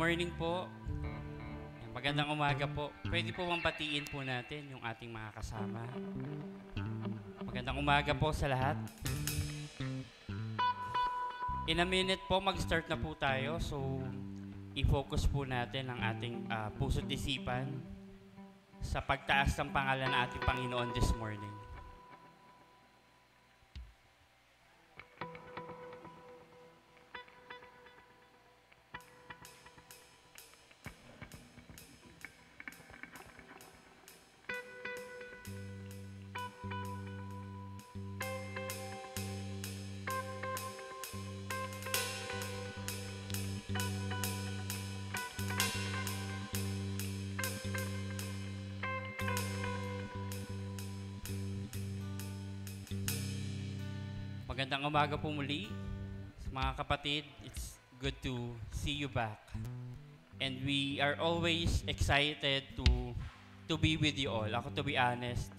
morning po. Yan, magandang umaga po. Pwede po bang batiin po natin yung ating mga kasama? Magandang umaga po sa lahat. In a minute po, mag-start na po tayo. So, i-focus po natin ang ating puso't isipan sa pagtaas ng pangalan ng ating Panginoon this morning. Magandang umaga po muli. Mga kapatid, it's good to see you back. And we are always excited to be with you all. Ako, to be honest,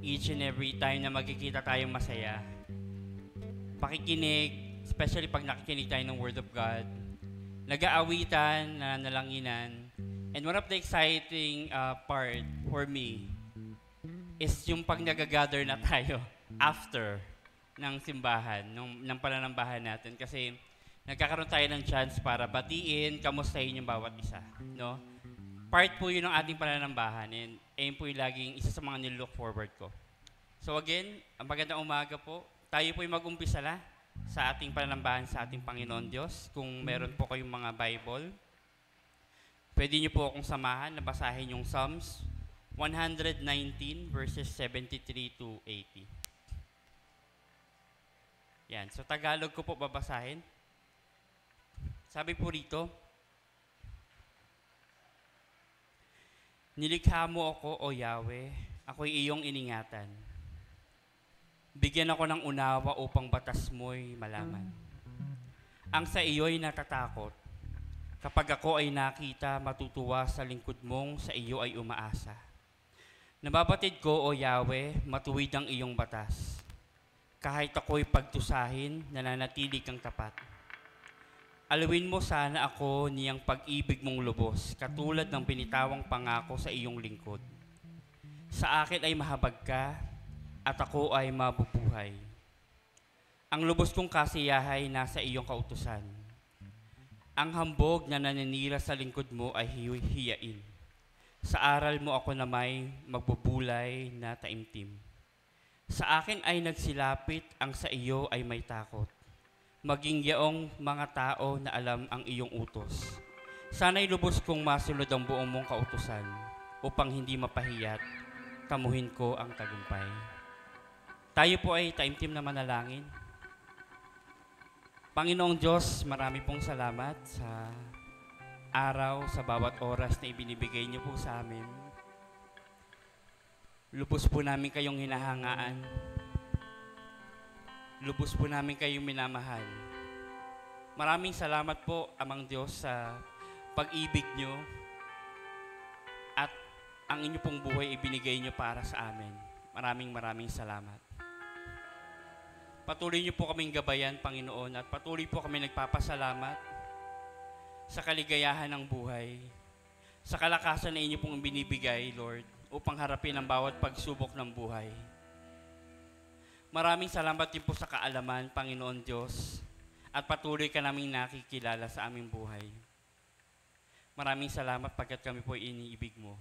each and every time na magkikita tayong masaya, pakikinig, especially pag nakikinig tayo ng Word of God, nag-aawitan, na nalanginan, and one of the exciting part for me is yung pag nag-gather na tayo after ng simbahan, ng pananambahan natin. Kasi nagkakaroon tayo ng chance para batiin, kamustahin yung bawat isa. No? Part po yun ng ating pananambahan, and ayun po yung laging isa sa mga nilook forward ko. So again, ang magandang umaga po. Tayo po yung mag-umpisa na sa ating pananambahan sa ating Panginoon Diyos. Kung meron po kayong mga Bible, pwede niyo po akong samahan na basahin yung Psalms 119 verses 73 to 80. Yan. So, Tagalog ko po babasahin. Sabi po rito, nilikha mo ako, O Yahweh, ako'y iyong iningatan. Bigyan ako ng unawa upang batas mo'y malaman. Ang sa iyo'y natatakot. Kapag ako ay nakita, matutuwa sa lingkod mong sa iyo ay umaasa. Nababatid ko, O Yahweh, matuwid ang iyong batas. Kahit ako'y pagtusahin, nananatili kang tapat. Alawin mo sana ako niyang pag-ibig mong lubos, katulad ng binitawang pangako sa iyong lingkod. Sa akin ay mahabag ka, at ako ay mabubuhay. Ang lubos kong kasiyahay nasa iyong kautusan. Ang hambog na naninira sa lingkod mo ay hiyain. Sa aral mo ako na may magbubulay na taimtim. Sa akin ay nagsilapit, ang sa iyo ay may takot. Maging yaong mga tao na alam ang iyong utos. Sana'y lubos kong masunod ang buong mong kautusan, upang hindi mapahiyat, kamuhin ko ang tagumpay. Tayo po ay taimtim na manalangin. Panginoong Diyos, marami pong salamat sa araw, sa bawat oras na ibinibigay niyo po sa amin. Lubos po namin kayong hinahangaan. Lubos po namin kayong minamahal. Maraming salamat po, Amang Diyos, sa pag-ibig nyo at ang inyo pong buhay ibinigay nyo para sa amin. Maraming salamat. Patuloy nyo po kaming gabayan, Panginoon, at patuloy po kami nagpapasalamat sa kaligayahan ng buhay, sa kalakasan na inyo pong binibigay, Lord, upang harapin ang bawat pagsubok ng buhay. Maraming salamat din po sa kaalaman, Panginoon Diyos, at patuloy ka naming nakikilala sa aming buhay. Maraming salamat pagkat kami po iniibig mo.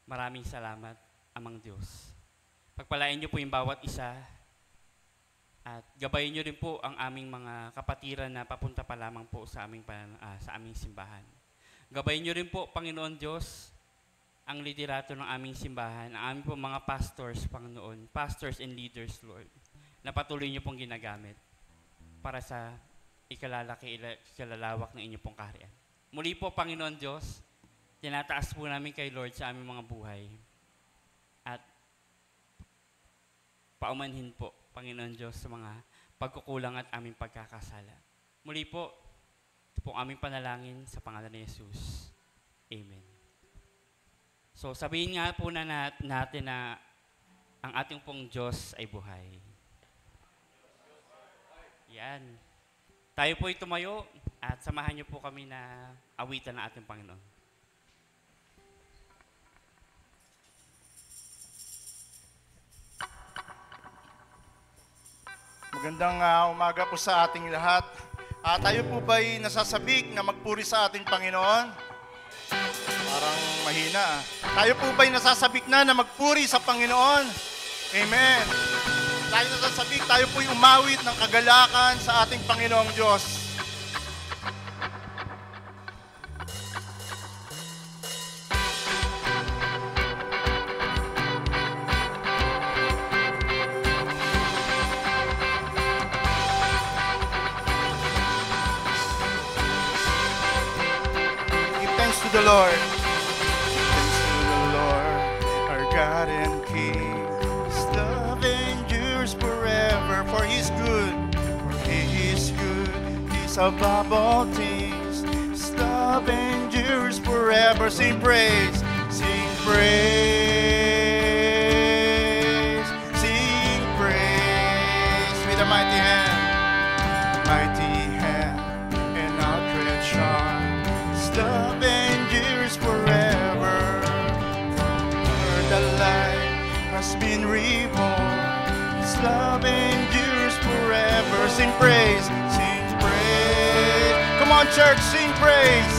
Maraming salamat, Amang Diyos. Pagpalain niyo po yung bawat isa at gabayin niyo rin po ang aming mga kapatiran na papunta pa lamang po sa aming simbahan. Gabayin niyo rin po, Panginoon Diyos, ang liderato ng aming simbahan, ang aming po mga pastors, Panginoon, pastors and leaders, Lord, na patuloy niyo pong ginagamit para sa ikalalawak ng inyong pong kaharian. Muli po, Panginoon Diyos, tinataas po namin kay Lord sa aming mga buhay. At paumanhin po, Panginoon Diyos, sa mga pagkukulang at aming pagkakasala. Muli po, ito pong aming panalangin sa pangalan ni Jesus. Amen. So sabihin nga po natin na ang ating pong Diyos ay buhay. Yan. Tayo po'y tumayo at samahan niyo po kami na awitan ng ating Panginoon. Magandang umaga po sa ating lahat. Tayo po ba'y nasasabik na magpuri sa ating Panginoon? Parang mahina. Tayo po ba'y nasasabik na magpuri sa Panginoon? Amen. Tayo nasasabik, tayo po'y umawit ng kagalakan sa ating Panginoong Diyos. The Lord, thanks to the Lord, our God and King. His love endures forever, for He's good, He's above all things. His love endures forever. Sing praise, sing praise, sing praise with a mighty hand, and outstretched arm. His love forever, the light has been reborn. His love endures forever. Sing praise, sing praise. Come on, church, sing praise.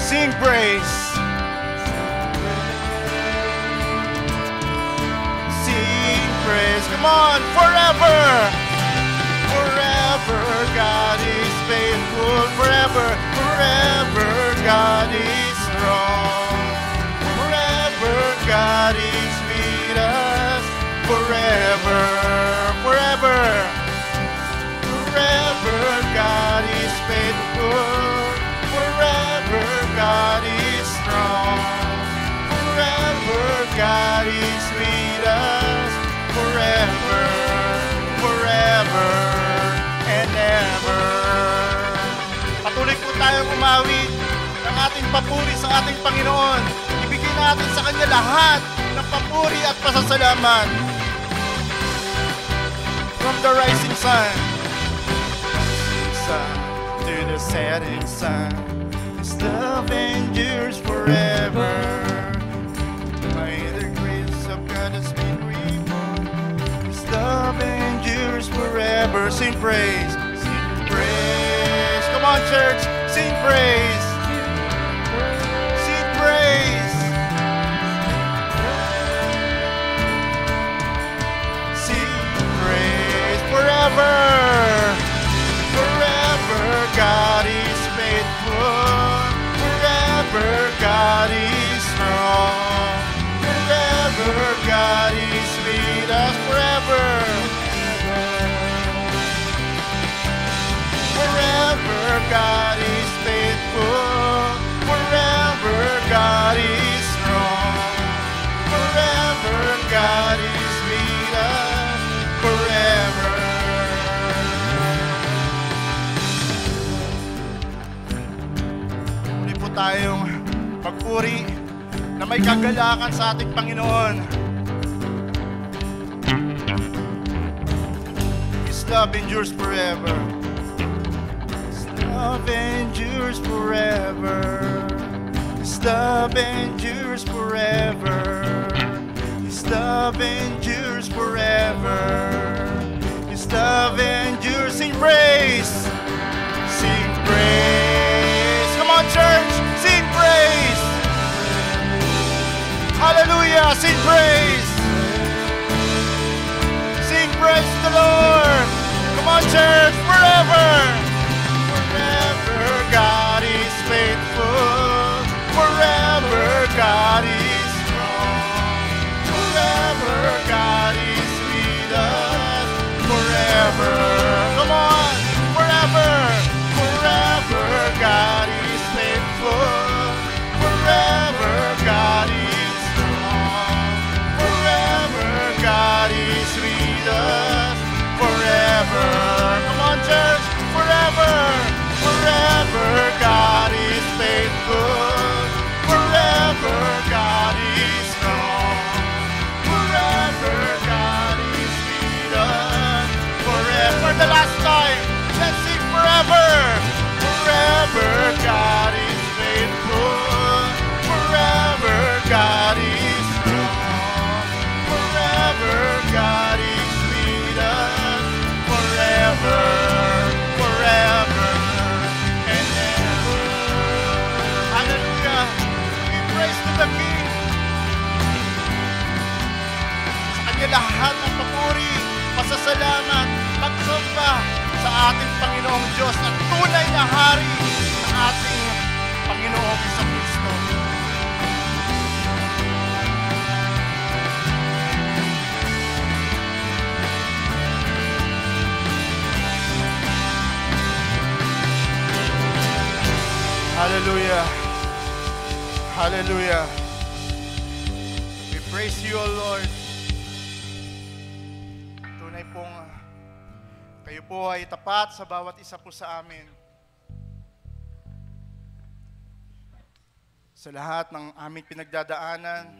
Sing praise. Sing praise. Come on, forever. Forever, God is faithful. Forever, forever, God is strong. Forever, God is with us. Forever, forever, forever, God is faithful. Forever, God is strong. Forever, God is with us. Forever, forever, and ever. Patuloy po tayong umawit ng ating papuri sa ating Panginoon. Ibigay natin sa Kanya lahat ng papuri at pasasalamat. From the rising sun to the setting sun, His love endures forever. By the grace of God has been reborn. His love endures forever. Sing praise, sing praise. Come on, church, sing praise. Sing praise. Sing praise forever. Forever, God is faithful. Forever, God is strong. Forever, God is with us. Forever. Forever, God is faithful. Forever, God is strong. Forever, God is with us. Forever. Muli po tayong magpuri na may kagalakan sa ating Panginoon. His love endures forever. Love endures forever. His love endures forever. His love endures forever. His love endures. Sing praise. Sing praise. Come on, church. Sing praise. Hallelujah. Sing praise. Sing praise to the Lord. Come on, church. Forever. Forever, God is faithful. Forever, God is strong. Forever, God is with us. Forever, come on, forever, forever, God is faithful. Forever, God is strong. Forever, God is with us. Forever, come kanya lahat ng papuri, pasasalamat, pagsamba sa ating Panginoong Diyos at tunay na hari ng ating Panginoong Jesucristo. Hallelujah. Hallelujah. We praise you, O Lord. Tunay pong kayo po ay tapat sa bawat isa po sa amin. Sa lahat ng aming pinagdadaanan,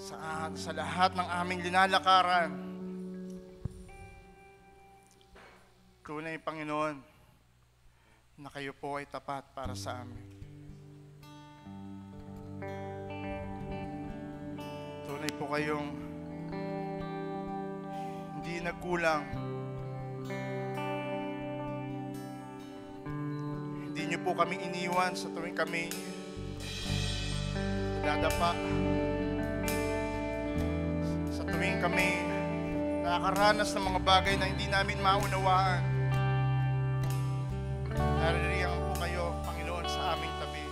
sa lahat ng aming linalakaran. Tunay, Panginoon, na kayo po ay tapat para sa amin. Tunay po kayong hindi nagkulang. Hindi niyo po kami iniwan sa tuwing kami nadadapa. Sa tuwing kami nakakaranas ng mga bagay na hindi namin maunawaan. Naririyan po kayo, Panginoon, sa aming tabi.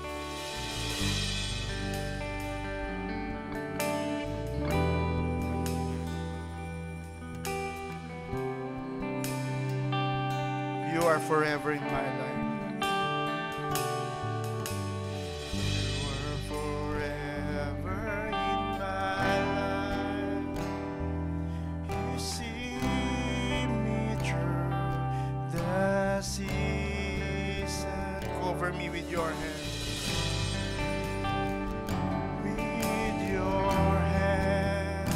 You are forever in my life. You are forever in my life. You see me through the season. Cover me with your hand. With your hand.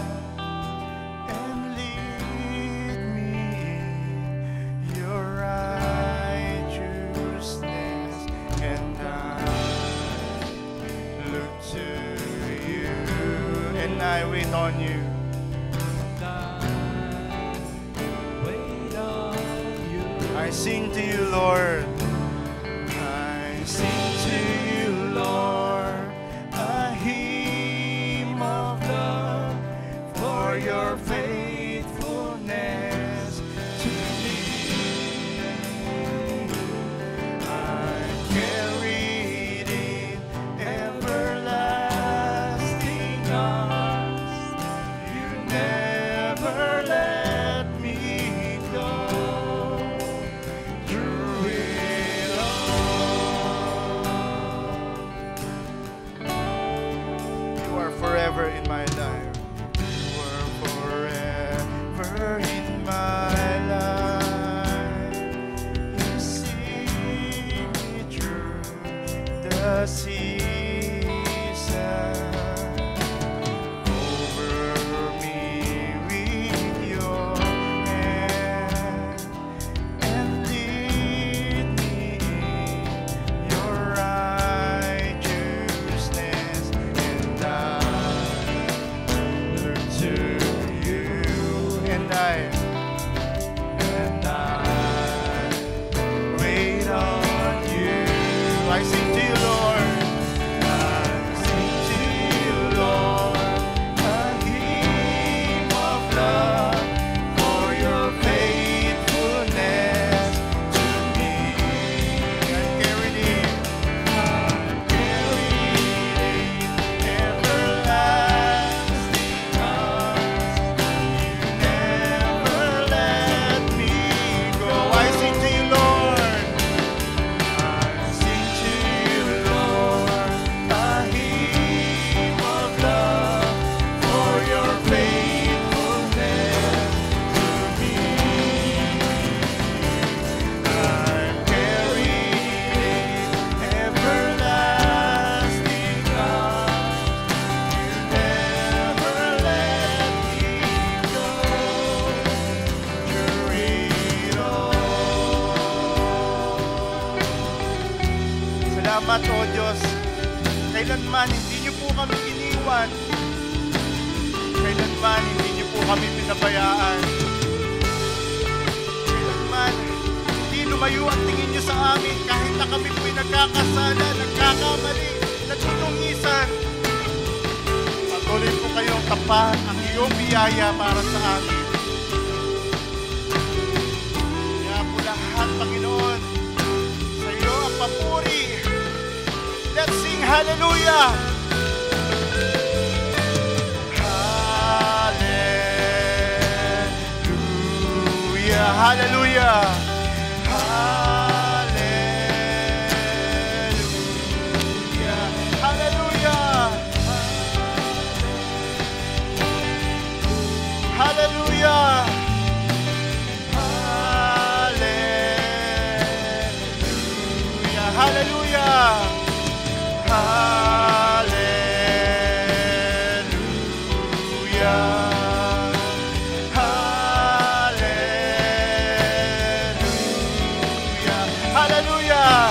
And lead me in your righteousness. And I look to you. And I wait on you. I sing to you, Lord. I sing to you, Lord, a hymn of love for your faithfulness to me. I'm carried in everlasting arms. You never let me go. Through it all, you are forever in my life. You are forever in my life. You see me through the season. Cover me with your hand. And lead me in your righteousness. And I look to you. And I wait on you. I sing to you, Lord. I sing to you, Lord, a hymn of love for your faithfulness to me. I'm carried in everlasting arms. You never let me go. I sing to you, Lord. I sing to you, Lord, a hymn of love for your faithfulness to me. I'm carried in everlasting arms. You never let me go. Through it all. Salamat, O Diyos. Kailanman hindi niyo po kami iniwan. Kailanman hindi niyo po kami pinabayaan. Kailanman hindi lumayo ang tingin niyo sa amin kahit na kami po'y nagkakasala, nagkakamali, nagtutungis minsan, Patuloy po kayong tapat ang iyong biyaya para sa amin. Kaya po lahat, Panginoon, sa iyo ang papuri. Let's sing hallelujah! Hallelujah! Hallelujah! Hallelujah! Hallelujah! Hallelujah! Hallelujah!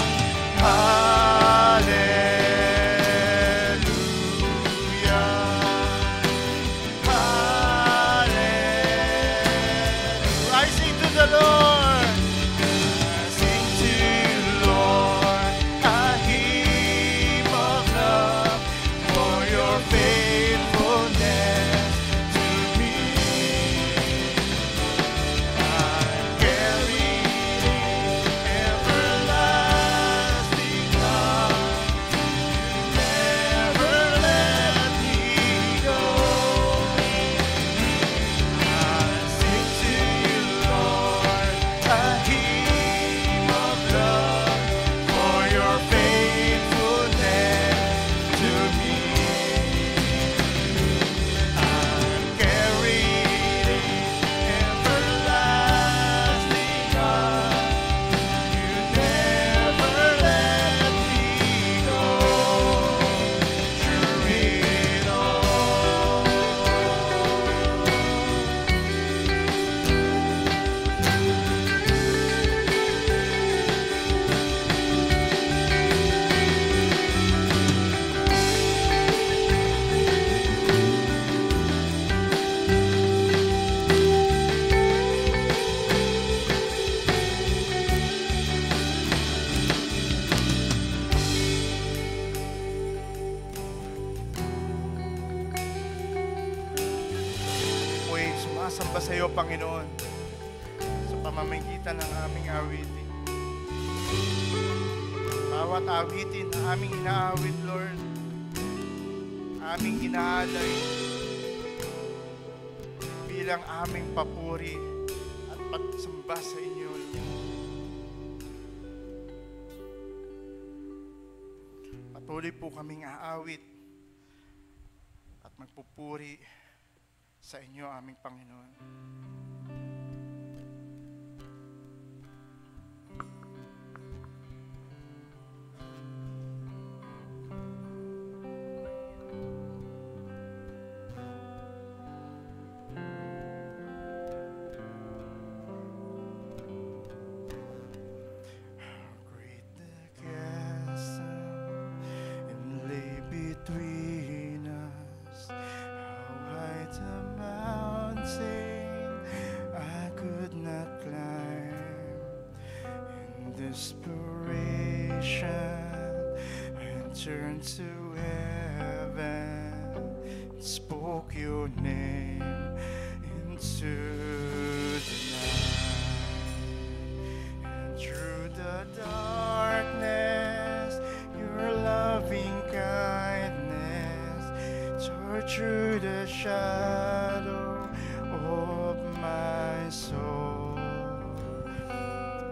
Sumasamba sa iyo, Panginoon, sa pamamagitan ng aming awitin. Bawat awitin na aming inaawit, Lord, aming inaalay bilang aming papuri at pagsamba sa inyo, Lord. Patuloy po kaming aawit at magpupuri sa inyo, aming Panginoon. Great the chasm and lay between us. How high the mountain I could not climb. In desperation, I turned to heaven, spoke your name into the night. And through the darkness, your loving kindness tore through the shadow of my soul.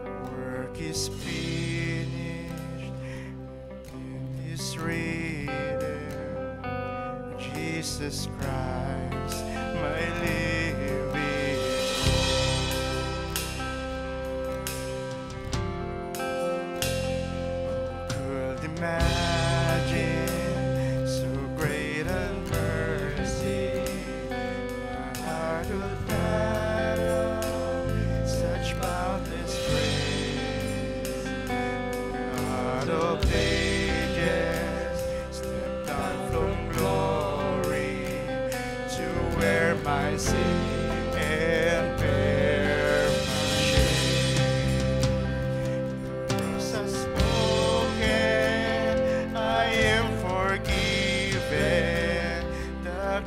The work is finished, it is written, Jesus Christ, my living hope. Could imagine so great a mercy, my heart would fathom such boundless grace. God of ages stepped down from glory to wear my sin and bear my shame. Cross has spoken, I am forgiven. The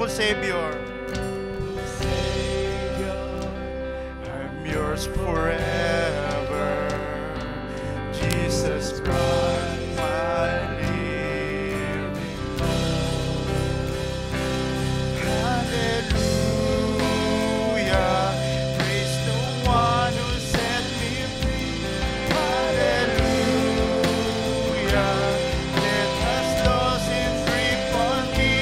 wonderful Savior. I'm yours forever. Jesus Christ, my living hope. Hallelujah. Praise the one who set me free. Hallelujah. Death has lost its grip on me.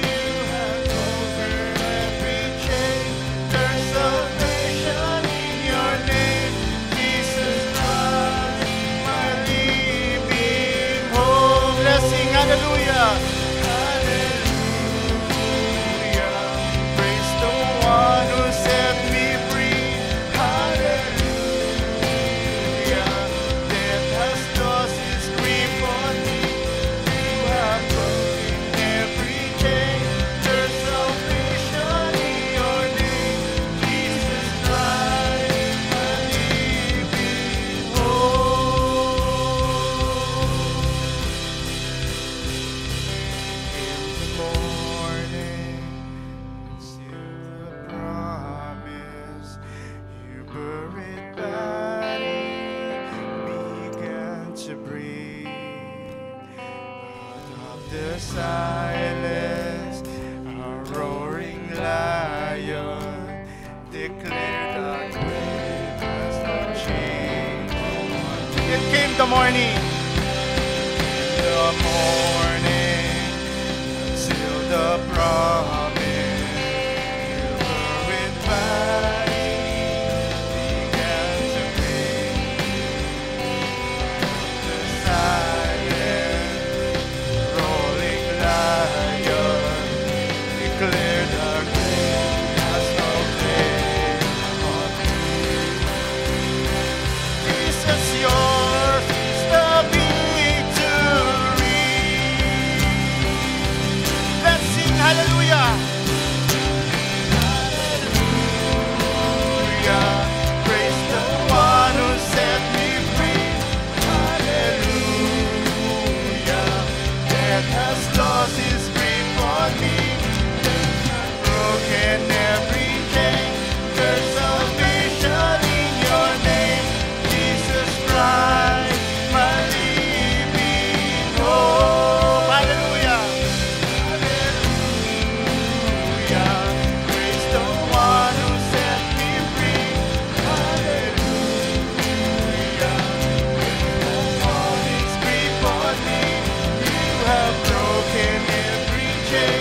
You have conquered every chain. There's salvation in your name. Jesus Christ, my living hope. Let's sing hallelujah. Hallelujah. Praise the one who set me free. Hallelujah. Death has lost its grip on me. You have broken every chain. There's salvation in your name. Jesus Christ, my living hope. In the morning, still a promise. Your buried body began to breathe. Out of the silence, a roaring lion declared our grave has no change. It came the morning. The morning until the promise. Your buried body began to breathe. The silent rolling lion declared our grave has no claim on me. Jesus, yours is the victory. Let's sing hallelujah. Hallelujah. Praise the one who set me free. Hallelujah. Death has lost its grip on me. Death has broken every chain. There's salvation in your name. Jesus Christ, my living hope. Hallelujah. Hallelujah. Praise the one who set me free. Hallelujah. All its grip on me. You have broken every chain.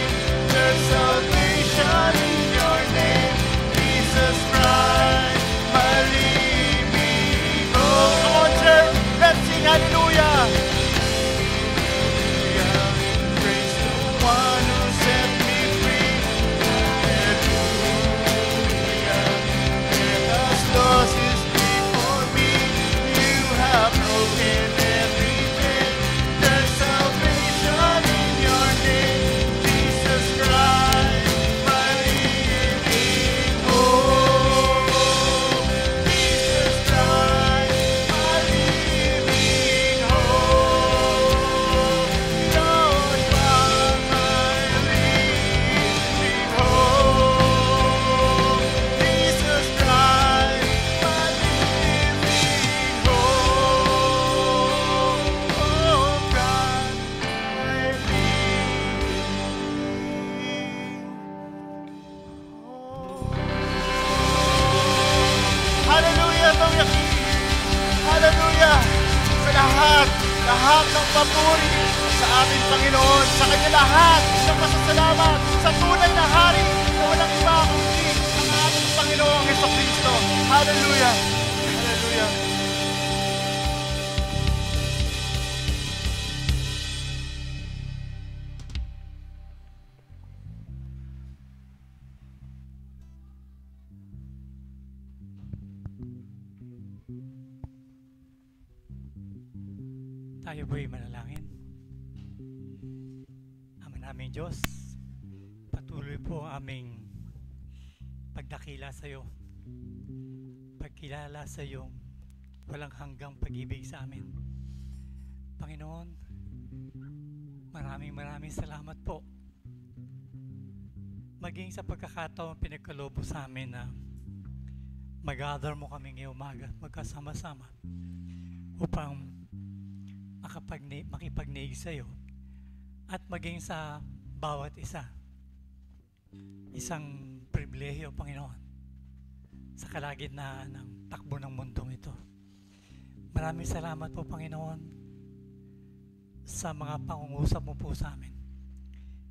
There's salvation in your name. Jesus Christ, my living hope. Come on, church. Let's sing hallelujah. Praise the one who set me free. Hallelujah. Death has lost its grip on me. You have broken every chain. There's salvation in your name. Jesus Christ, my living hope. Jesus Christ, my living hope. Lord, you are my living hope. Jesus Christ, my living hope. Oh God, my living hope. Hallelujah, Tongyaki. Hallelujah. Sa lahat ng papuri sa aming Panginoon, sa Kanya lahat ng pasasalamat sa tunay na hari na walang iba kundi ang ating Panginoong Jesucristo. Hallelujah. Hallelujah. Tayo po'y manalangin. Ama naming Diyos, patuloy po ang aming pagdakila sa iyo. Pagkilala sa iyong walang hanggang pag-ibig sa amin. Panginoon, maraming salamat po maging sa pagkakataon pinagkalobo sa amin na mag-gather mo kami ngayong umaga at magkasama-sama upang makipagniig sa iyo at maging sa bawat isa isang pribilehyo, Panginoon, sa kalagitnaan ng takbo ng mundong ito. Maraming salamat po, Panginoon, sa mga pangungusap mo po sa amin,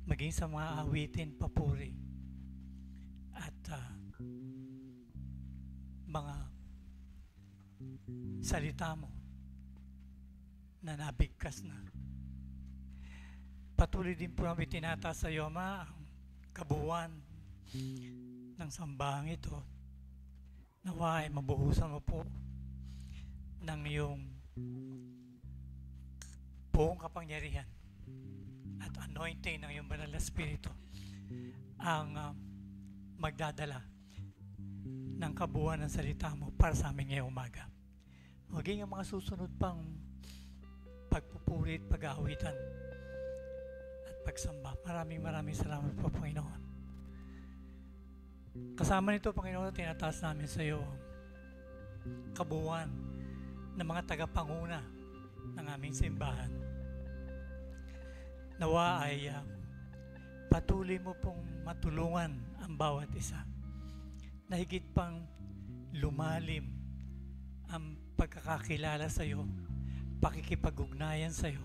maging sa mga awitin, papuri at mga salita mo na nabigkas na. Patuloy din po namin tinataas sa iyo, Ama, ang kabuuan ng sambahang ito. Naway mabuhusan mo po ng iyong buong kapangyarihan at anointing ng iyong banal na Espiritu ang magdadala ng kabuuan ng salita mo para sa amin ngayong umaga. Maging ang mga susunod pang pagpupurit, pag-aawitan at pagsamba. Maraming salamat po, Panginoon. Kasama nito, Panginoon, tinataas namin sa iyo kabuuan ng mga tagapanguna ng aming simbahan. Nawa ay patuloy mo pong matulungan ang bawat isa na higit pang lumalim ang pagkakakilala sa iyo, pakikipag-ugnayan sa iyo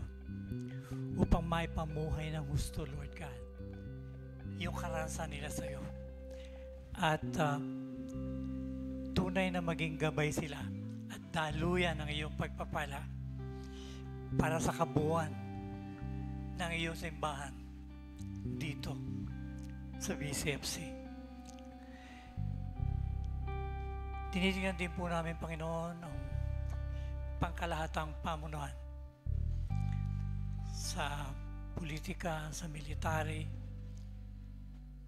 upang maipamuhay ng husto, Lord God, yung karanasan nila sa iyo. At tunay na maging gabay sila at daluyan ng iyong pagpapala para sa kabuuan ng iyong simbahan dito sa BCFC. Tinitingnan din po namin, Panginoon, ang pangkalahatang pamunuan sa politika, sa military,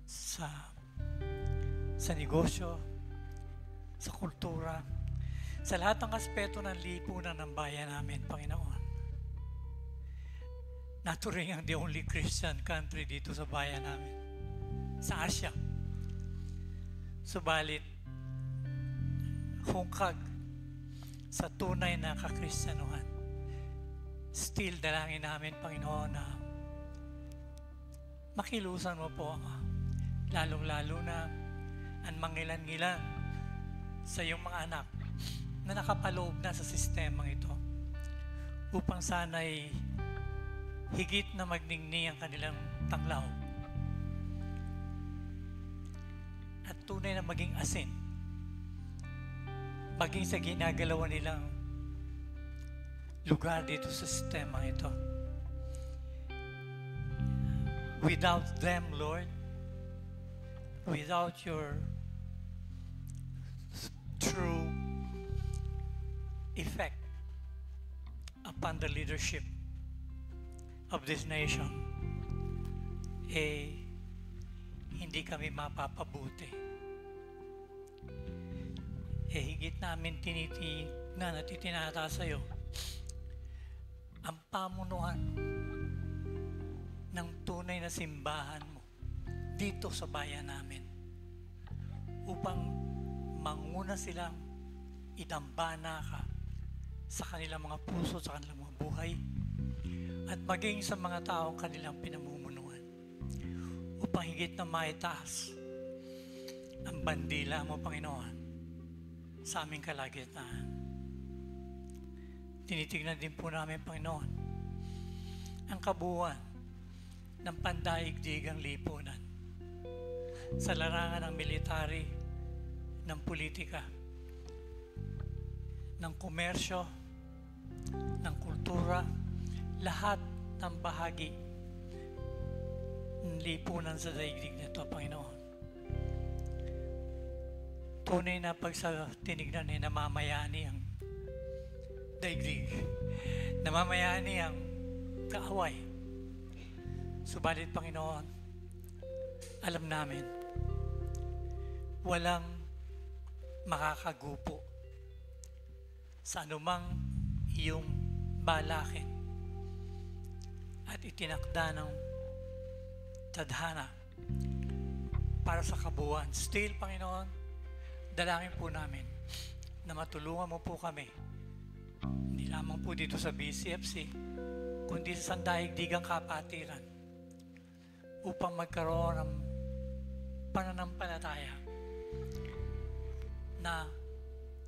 sa negosyo, sa kultura, sa lahat ng aspeto ng lipunan ng bayan namin, Panginoon. Naturing ang the only Christian country dito sa bayan namin, sa Asia. Subalit, hungkag sa tunay na kakristyanuhan. Still, dalangin namin, Panginoon, na makilusan mo po, lalong-lalo na ang mangilan-ngilan sa iyong mga anak na nakapaloob na sa sistemang ito upang sana'y higit na magningning ang kanilang tanglaw at tunay na maging asin maging sa ginagalawan nilang lugar dito sa sistemang ito. Without them, Lord, without your true effect upon the leadership of this nation, hindi kami mapapabuti. Higit namin tinitingnan at itinataas sa iyo ang pamunuan ng tunay na simbahan mo dito sa bayan namin upang manguna silang idambana ka sa kanilang mga puso, sa kanilang mga buhay at maging sa mga taong kanilang pinamumunuan upang higit na maitaas ang bandila mo, Panginoon, sa aming kalagitnaan. Tinitignan din po namin, Panginoon, ang kabuuan ng pandaigdigang lipunan sa larangan ng military, ng politika, ng komersyo, ng kultura, lahat ng bahagi ng lipunan sa daigdig nito, Panginoon. Tunay na pag sa tinignan ay namamayani ang daigdig, namamayani ang kaaway. Subalit, Panginoon, alam namin, walang makakagupo sa anumang iyong balakin at itinakda ng tadhana para sa kabuuan. Still, Panginoon, dalangin po namin na matulungan mo po kami. Hindi lamang po dito sa BCFC, kundi sa sandaigdigang kapatiran upang magkaroon ng pananampalataya na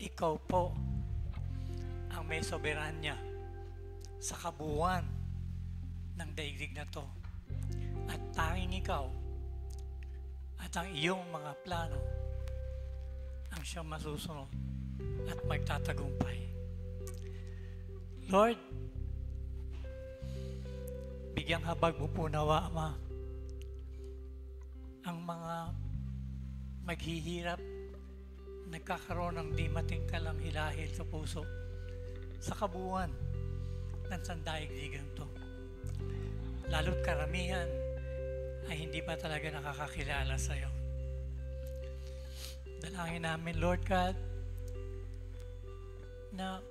ikaw po ang may soberanya sa kabuuan ng daigdig na to. At tanging ikaw at ang iyong mga plano ang siyang masusunod at magtatagumpay. Lord, bigyang habag mo po nawa, Ama, ang mga maghihirap, nagkakaroon ng di matingkalang hilahil sa puso sa kabuuan ng sandaigdigan to. Lalo't karamihan ay hindi pa talaga nakakakilala sa iyo. Dalangin namin, Lord God, na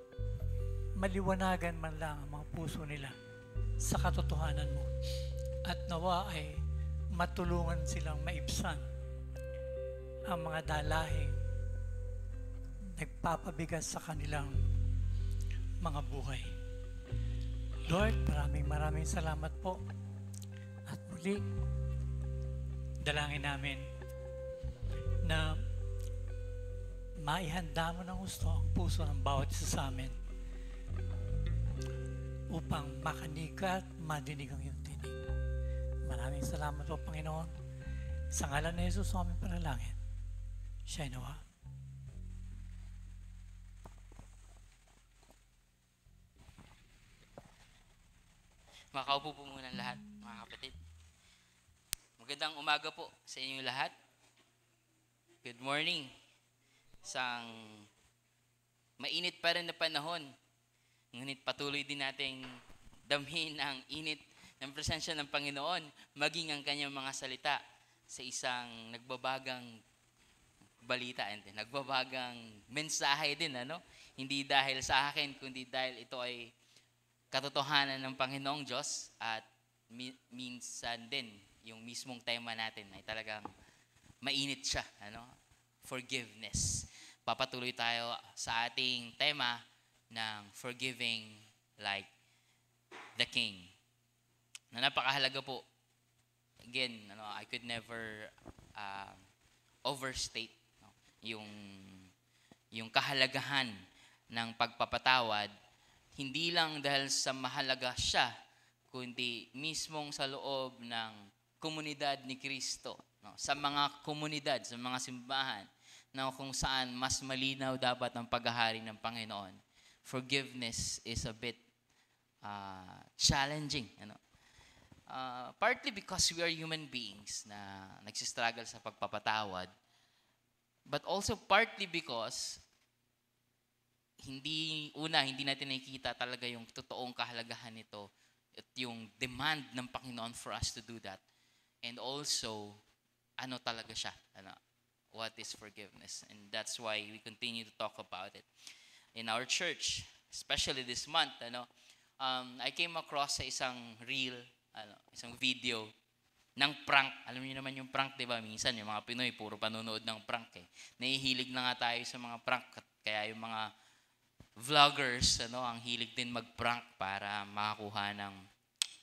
maliwanagan man lang ang mga puso nila sa katotohanan mo at nawa ay matulungan silang maibsan ang mga dalahing nagpapabigat sa kanilang mga buhay. Lord, maraming salamat po. At muli, dalangin namin na maihanda mo ng gusto ang puso ng bawat isa sa amin upang makanig at madinig ang iyong tinig. Maraming salamat po, Panginoon. Sa ngalan ni Jesus, aming panalangin. Siya ay nawa. Makaupo po muna lahat, mga kapatid. Magandang umaga po sa inyong lahat. Good morning. Isang mainit pa rin na panahon. Ngunit patuloy din nating damhin ang init ng presensya ng Panginoon, maging ang kanyang mga salita sa isang nagbabagang balita and nagbabagang mensahe din, ano? Hindi dahil sa akin, kundi dahil ito ay katotohanan ng Panginoong Diyos at minsan din yung mismong tema natin ay talagang mainit siya, ano? Forgiveness. Papatuloy tayo sa ating tema ng forgiving like the King. Na napakahalaga po. Again, ano, I could never overstate, no, yung kahalagahan ng pagpapatawad, hindi lang dahil sa mahalaga siya, kundi mismong sa loob ng komunidad ni Kristo, no? Sa mga komunidad, sa mga simbahan, na kung saan mas malinaw dapat ang paghahari ng Panginoon. Forgiveness is a bit challenging, ano? Partly because we are human beings na nagsistruggle sa pagpapatawad, but also partly because hindi natin nakikita talaga yung totoong kahalagahan nito at yung demand ng Panginoon for us to do that. And also, ano talaga siya? Ano, what is forgiveness? And that's why we continue to talk about it. In our church, especially this month, I came across sa isang reel, isang video ng prank. Alam niyo naman yung prank, di ba? Minsan, yung mga Pinoy, puro panonood ng prank eh. Nahihilig na nga tayo sa mga prank, kaya yung mga vloggers, ang hilig din mag-prank para makakuha ng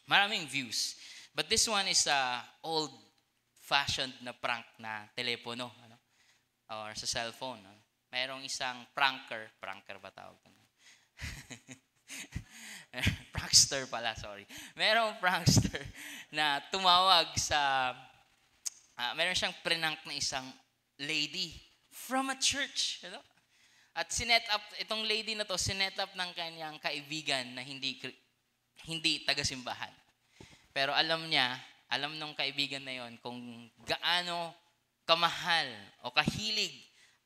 maraming views. But this one is a old-fashioned na prank na telepono, or sa cellphone. Mayroong isang prankster ba tawag? Prankster pala, sorry. Mayroong prankster na tumawag sa, meron siyang prank na isang lady from a church, At sinet up, itong lady na to, sinet up ng kanyang kaibigan na hindi taga-simbahan. Pero alam nung kaibigan na yon kung gaano kamahal o kahilig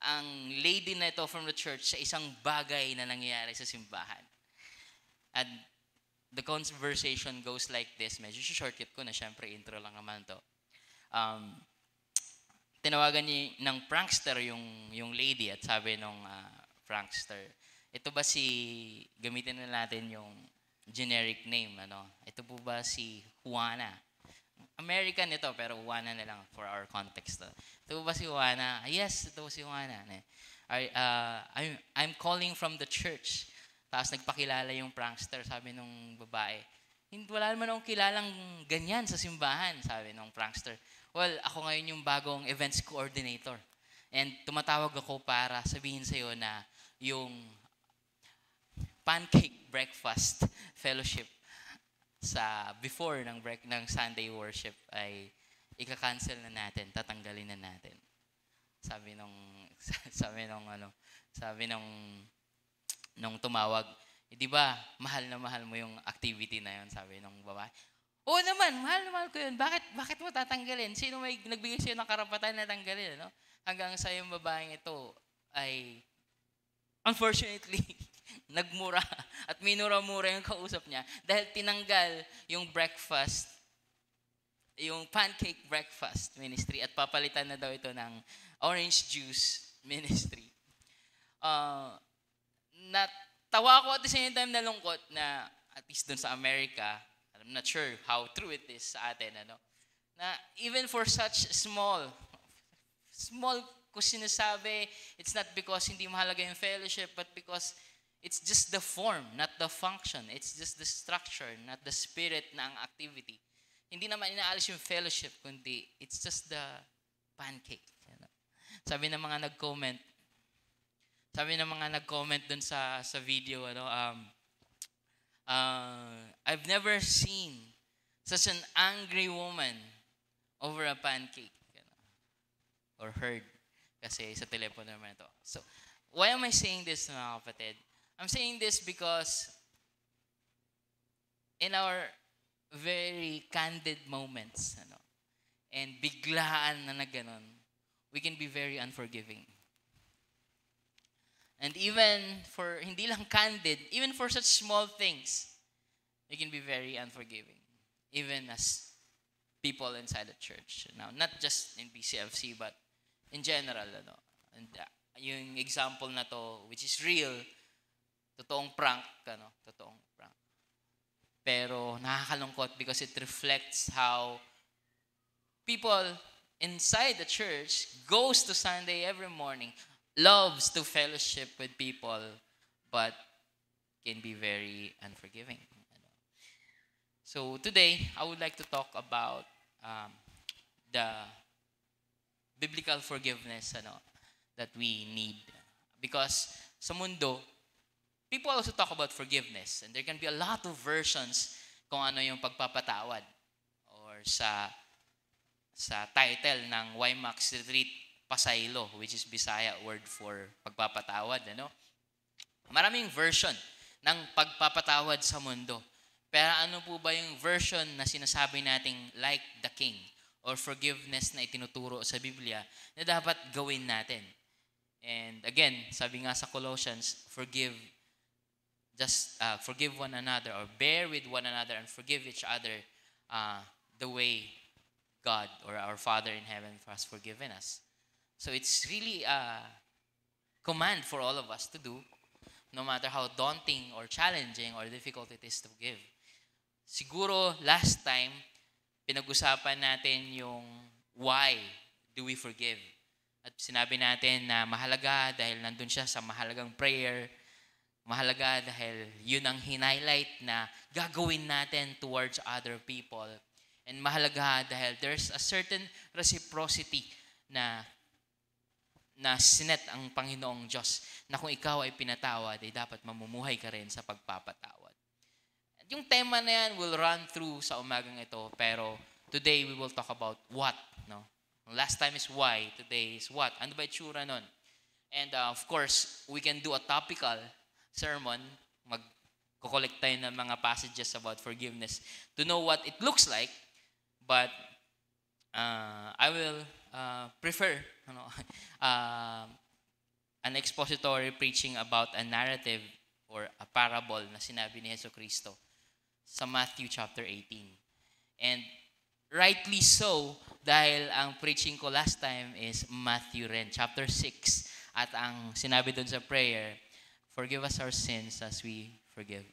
ang lady na ito from the church sa isang bagay na nangyayari sa simbahan. And the conversation goes like this. Medyo shortcut ko na, syempre intro lang naman to. Tinawagan niya ng prankster yung lady at sabi nung prankster, ito ba gamitin na natin yung generic name, ito po ba si Juana? American ito, pero Juana na lang for our context. Ito ba si Juana? Yes, ito si Juana. I'm calling from the church. Tapos nagpakilala yung prankster, sabi nung babae. Wala naman akong kilalang ganyan sa simbahan, sabi nung prankster. Well, ako ngayon yung bagong events coordinator. And tumatawag ako para sabihin sa'yo na yung pancake breakfast fellowship sa before ng Sunday worship ay ika-cancel na natin, tatanggalin na natin. Sabi nung tumawag, di ba, mahal na mahal mo yung activity na yun, sabi nung babae. Oo naman, mahal na mahal ko yun. Bakit mo tatanggalin? Sino may nagbigay sa'yo ng karapatan na tanggalin? No? Hanggang sa yung babaeng ito ay, unfortunately, nagmura at minura-mura yung kausap niya dahil tinanggal yung breakfast, yung pancake breakfast ministry at papalitan na daw ito ng orange juice ministry. Natawa ako at the same time nalungkot na at least dun sa Amerika, I'm not sure how true it is sa atin, na even for such small kung sinasabi, it's not because hindi mahalaga yung fellowship, but because it's just the form, not the function. It's just the structure, not the spirit ng activity. Hindi naman inaalis yung fellowship, kundi it's just the pancake. Sabi ng mga nag-comment dun sa video, I've never seen such an angry woman over a pancake. Or heard. Kasi sa telepono naman ito. So, why am I saying this, mga kapatid? I'm saying this because in our very candid moments, and biglaan na ganon, we can be very unforgiving. And even for, hindi lang candid, even for such small things, we can be very unforgiving. Even as people inside the church. Now, not just in BCFC, but in general. And yung example na to, which is real, totoong prank. Pero nakakalungkot because it reflects how people inside the church goes to Sunday every morning, loves to fellowship with people, but can be very unforgiving. So today, I would like to talk about the biblical forgiveness that we need. Because sa mundo, people also talk about forgiveness. And there can be a lot of versions kung ano yung pagpapatawad. Or sa title ng YMAX Retreat Pasaylo, which is Bisaya word for pagpapatawad. Maraming version ng pagpapatawad sa mundo. Pero ano po ba yung version na sinasabi nating like the King or forgiveness na itinuturo sa Biblia na dapat gawin natin? And again, sabi nga sa Colossians, forgive one another or bear with one another and forgive each other the way God or our Father in heaven has forgiven us. So it's really a command for all of us to do, no matter how daunting or challenging or difficult it is to forgive. Siguro last time, pinag-usapan natin yung why do we forgive. At sinabi natin na mahalaga dahil nandun siya sa mahalagang prayer. Mahalaga dahil yun ang hinighlight na gagawin natin towards other people. And mahalaga dahil there's a certain reciprocity na sinet ang Panginoong Diyos na kung ikaw ay pinatawad, ay dapat mamumuhay ka rin sa pagpapatawad. Yung tema na yan will run through sa umagang ito, pero today we will talk about what. Last time is why, today is what. Ano ba itsura nun? And of course, we can do a topical sermon. Mag-collect tayo ng mga passages about forgiveness to know what it looks like. But I will prefer an expository preaching about a narrative or a parable na sinabi ni Jesu Cristo sa Matthew chapter 18. And rightly so, dahil ang preaching ko last time is Matthew rin, chapter 6. At ang sinabi dun sa prayer, forgive us our sins as we forgive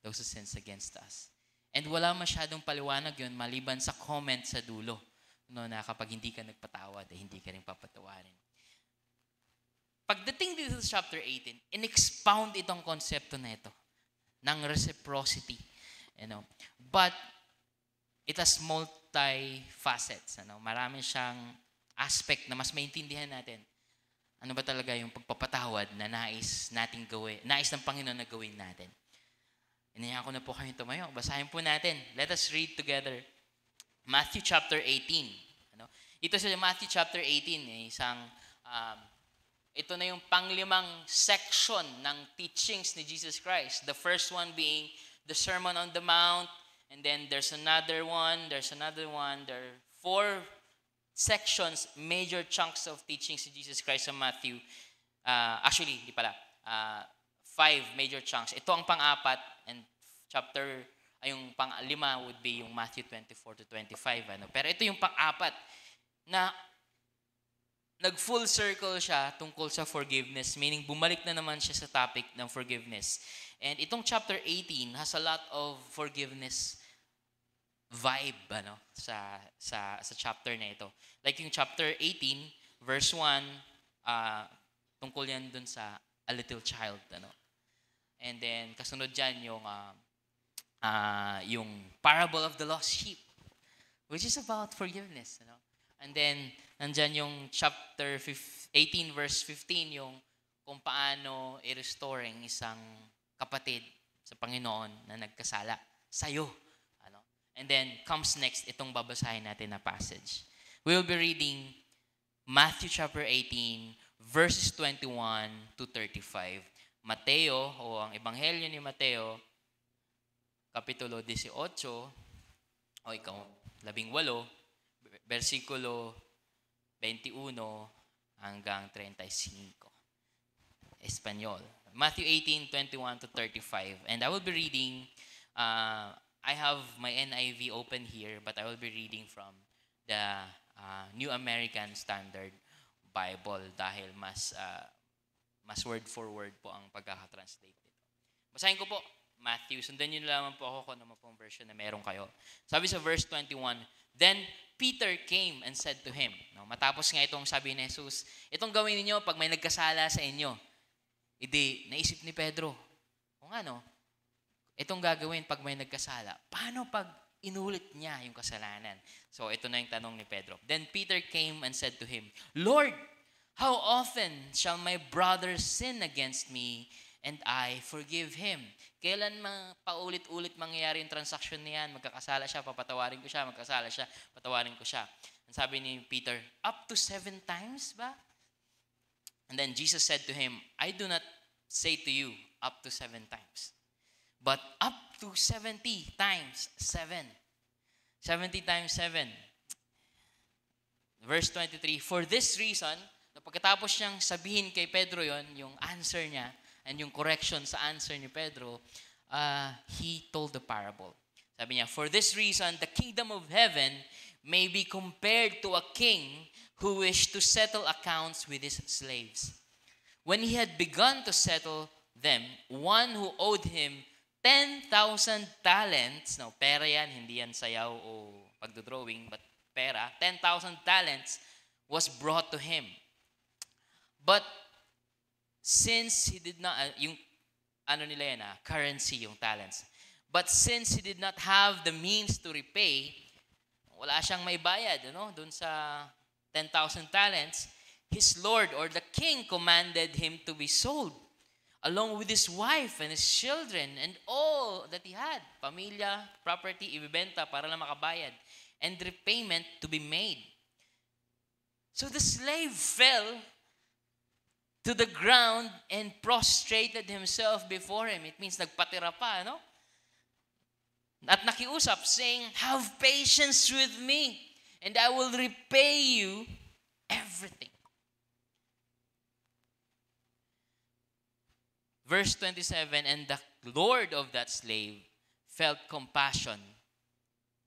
those who sins against us. And wala masyadong paliwanag yun maliban sa comment sa dulo. No, na kapag hindi ka nagpatawad, hindi ka rin papatawarin. Pagdating dito sa chapter 18, in-expound itong konsepto na ito ng reciprocity. But it has multi-facets. Marami siyang aspect na mas maintindihan natin. Ano ba talaga yung pagpapatawad na nais nating gawin, nais ng Panginoon na gawin natin. Inayahan ko na po kayong tumayo. Basahin po natin. Let us read together. Matthew chapter 18. Ito sa Matthew chapter 18, ito na yung panglimang section ng teachings ni Jesus Christ. The first one being the Sermon on the Mount, and then there's another one. There are 4 sections, major chunks of teachings ni Jesus Christ sa Matthew. Actually, hindi pala. 5 major chunks. Ito ang pang-apat, and yung pang-lima would be yung Matthew 24 to 25. Pero ito yung pang-apat na nag-full circle siya tungkol sa forgiveness, meaning bumalik na naman siya sa topic ng forgiveness. And itong chapter 18 has a lot of forgiveness vibe sa chapter na ito. Like yung chapter 18, verse 1, tungkol yan dun sa a little child. And then kasunod dyan yung parable of the lost sheep, which is about forgiveness. And then nandyan yung chapter 18 verse 15, yung kung paano i-restoring isang kapatid sa Panginoon na nagkasala sa'yo. And then comes next itong babasahin natin na passage. We will be reading Matthew chapter 18 verses 21 to 35. Mateo, o ang Ebanghelyo ni Mateo, kapitulo 18, o ikaw, 18, versikulo 21 hanggang 35. Espanyol. Matthew 18, 21 to 35. And I will be reading, I have my NIV open here, but I will be reading from the New American Standard Bible dahil mas word for word po ang pagkakatranslate nito. Basahin ko po, Matthew. Sundan nyo lamang po ako kung ano pong version na meron kayo. Sabi sa verse 21, Then Peter came and said to him, matapos nga itong sabi ni Jesus, itong gawin niyo pag may nagkasala sa inyo. Naisip ni Pedro, itong gagawin pag may nagkasala. Paano pag inulit niya yung kasalanan? So ito na yung tanong ni Pedro. Then Peter came and said to him, Lord, how often shall my brother sin against me and I forgive him? Kailan paulit-ulit mangyayari yung transaction niyan? Magkakasala siya, papatawarin ko siya. Magkasala siya, patawarin ko siya. And sabi ni Peter, up to 7 times ba? And then Jesus said to him, I do not say to you up to 7 times, but up to 70 times 7. 70 times 7. Verse 23, for this reason, pagkatapos niyang sabihin kay Pedro yon, yung answer niya, and yung correction sa answer ni Pedro, he told the parable. Sabi niya, for this reason, the kingdom of heaven may be compared to a king who wished to settle accounts with his slaves. When he had begun to settle them, one who owed him 10,000 talents, pera yan, hindi yan sayaw o pagdodrawing, but pera, 10,000 talents was brought to him. But since he did not, yung nila yan, currency, yung talents. But since he did not have the means to repay, wala siyang may bayad, dun sa 10,000 talents, his lord or the king commanded him to be sold, along with his wife and his children and all that he had. Pamilya, property, ibibenta para lang makabayad. And repayment to be made. So the slave fell to the ground and prostrated himself before him. It means nagpatira pa, At nakiusap, saying, have patience with me, and I will repay you everything. Verse 27, and the Lord of that slave felt compassion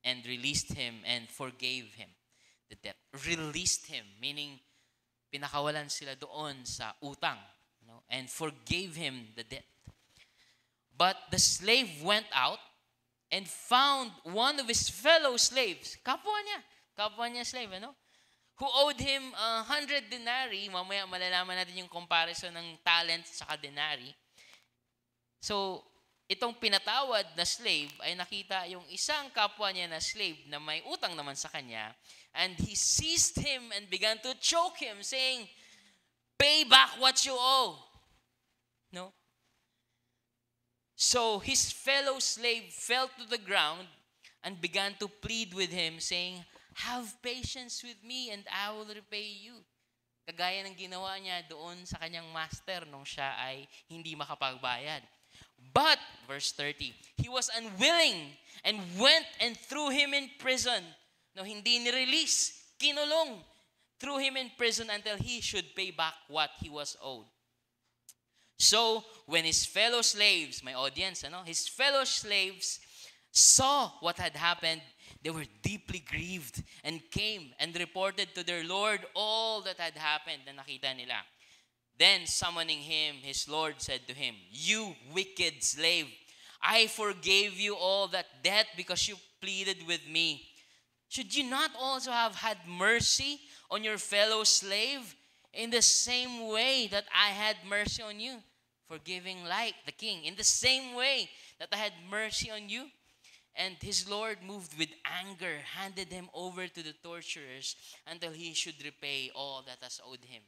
and released him and forgave him the debt. Released him, meaning pinakawalan sila doon sa utang, and forgave him the debt. But the slave went out and found one of his fellow slaves, kapwa niya slave, ano? Who owed him 100 denarii. Mamaya malalaman natin yung comparison ng talent sa denarii. So, itong pinatawad na slave ay nakita yung isang kapwa niya na slave na may utang naman sa kanya, and he seized him and began to choke him, saying, "Pay back what you owe." No? So his fellow slave fell to the ground and began to plead with him, saying, "Have patience with me and I will repay you." Kagaya ng ginawa niya doon sa kanyang master nung siya ay hindi makapagbayad. But, verse 30, he was unwilling and went and threw him in prison. No, hindi ni-release, kinulong. Threw him in prison until he should pay back what he was owed. So, when his fellow slaves, my audience, his fellow slaves saw what had happened, they were deeply grieved and came and reported to their Lord all that had happened na nakita nila. Then, summoning him, his Lord said to him, "You wicked slave, I forgave you all that debt because you pleaded with me. Should you not also have had mercy on your fellow slave in the same way that I had mercy on you, forgiving like the king, in the same way that I had mercy on you?" And his Lord, moved with anger, handed him over to the torturers until he should repay all that has owed him.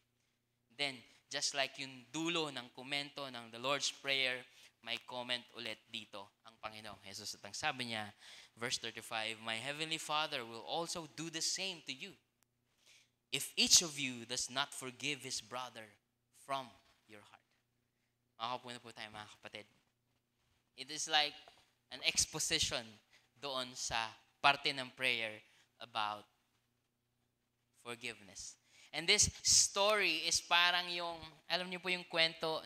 Then, just like yung dulo ng komento ng the Lord's Prayer, may comment ulit dito ang Panginoong Jesus. At ang sabi niya, verse 35, "My heavenly Father will also do the same to you if each of you does not forgive his brother from your heart." Makakapo na po tayo, mga kapatid. It is like an exposition doon sa parte ng prayer about forgiveness. And this story is parang yung, alam niyo po yung kwento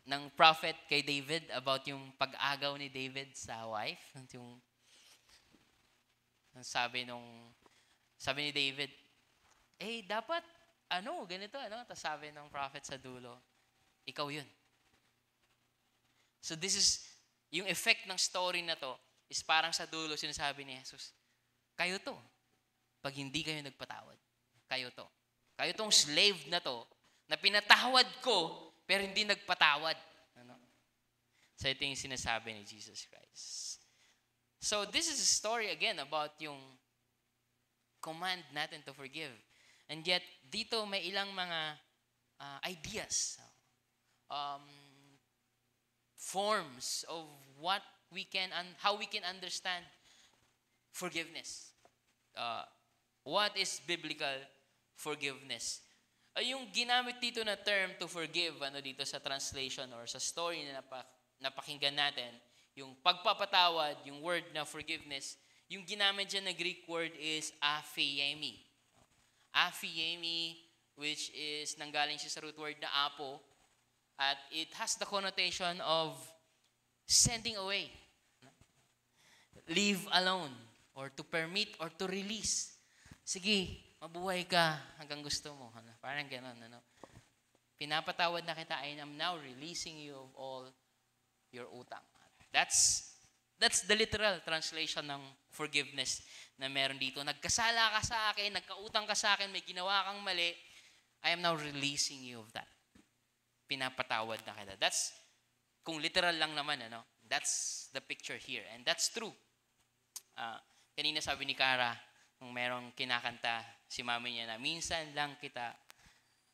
ng prophet kay David about yung pag-agaw ni David sa wife. Yung sabi ni David, dapat, ganito, Tapos sabi ng prophet sa dulo, ikaw yun. So this is, yung effect ng story na to, is parang sa dulo sinasabi ni Jesus, kayo to. Pag hindi kayo nagpatawad, kayo to. Kayo tong slave na to, na pinatawad ko, pero hindi nagpatawad. So ito yung sinasabi ni Jesus Christ. So this is a story again about yung command natin to forgive. And yet, dito may ilang mga ideas, forms of how we can understand forgiveness. What is biblical forgiveness? Yung ginamit dito na term to forgive, dito sa translation or sa story na napakinggan natin, yung pagpapatawad, yung word na forgiveness, yung ginamit dyan na Greek word is aphiemi. Aphiemi, which is nanggaling siya sa root word na apo, at it has the connotation of sending away, leave alone, or to permit or to release. Sige, mabuhay ka hanggang gusto mo. Parang gano'n. Pinapatawad na kita, I am now releasing you of all your utang. That's the literal translation ng forgiveness na meron dito. Nagkasala ka sa akin, nagkautang ka sa akin, may ginawa kang mali, I am now releasing you of that. Pinapatawad na kita. That's, kung literal lang naman, that's the picture here. And that's true. Kanina sabi ni Cara, nung merong kinakanta si mami niya na, minsan lang kita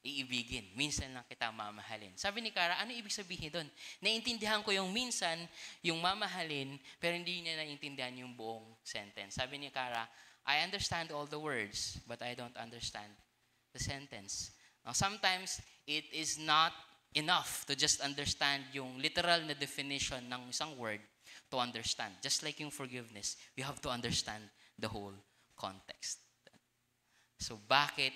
iibigin, minsan lang kita mamahalin. Sabi ni Cara, ano ibig sabihin doon? Naintindihan ko yung minsan, yung mamahalin, pero hindi niya naintindihan yung buong sentence. Sabi ni Cara, I understand all the words, but I don't understand the sentence. Now, sometimes, it is not enough to just understand yung literal na definition ng isang word to understand. Just like yung forgiveness, we have to understand the whole context. So, bakit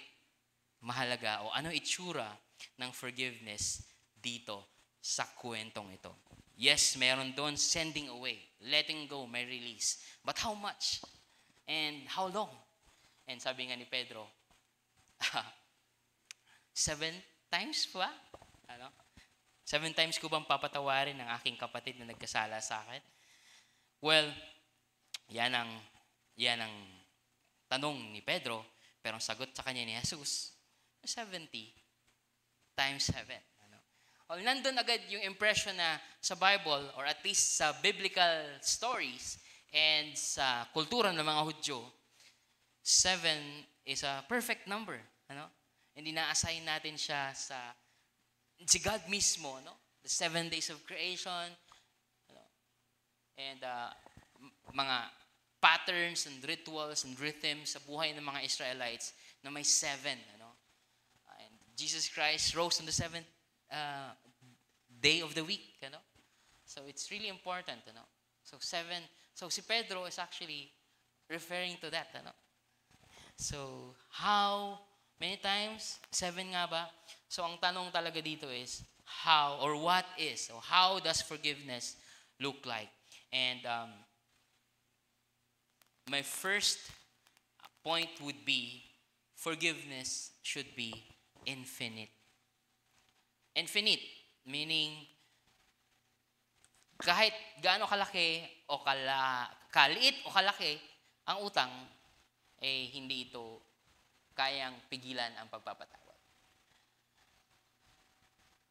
mahalaga o ano itsura ng forgiveness dito sa kwentong ito? Yes, meron doon sending away, letting go, may release. But how much? And how long? And sabi nga ni Pedro, 7 times ba? 7 times ko bang papatawarin ang aking kapatid na nagkasala sa akin? Well, yan ang tanong ni Pedro, pero ang sagot sa kanya ni Jesus, 70 times 7. Ano? Well, nandun agad yung impression na sa Bible, or at least sa biblical stories, and sa kultura ng mga Hudyo, 7 is a perfect number. Ano? Hindi na-assign natin siya si God mismo, no? The 7 days of creation, ano? And mga patterns and rituals and rhythms sa buhay ng mga Israelites na may 7. Ano? And Jesus Christ rose on the 7th day of the week. Ano? So it's really important. Ano? So 7. So si Pedro is actually referring to that. Ano? So how many times? 7 nga ba? So ang tanong talaga dito is how or what is or how does forgiveness look like? And my first point would be forgiveness should be infinite. Infinite, meaning kahit gaano kalaki o kaliit o kalaki ang utang, hindi ito kayang pigilan ang pagpapatawad.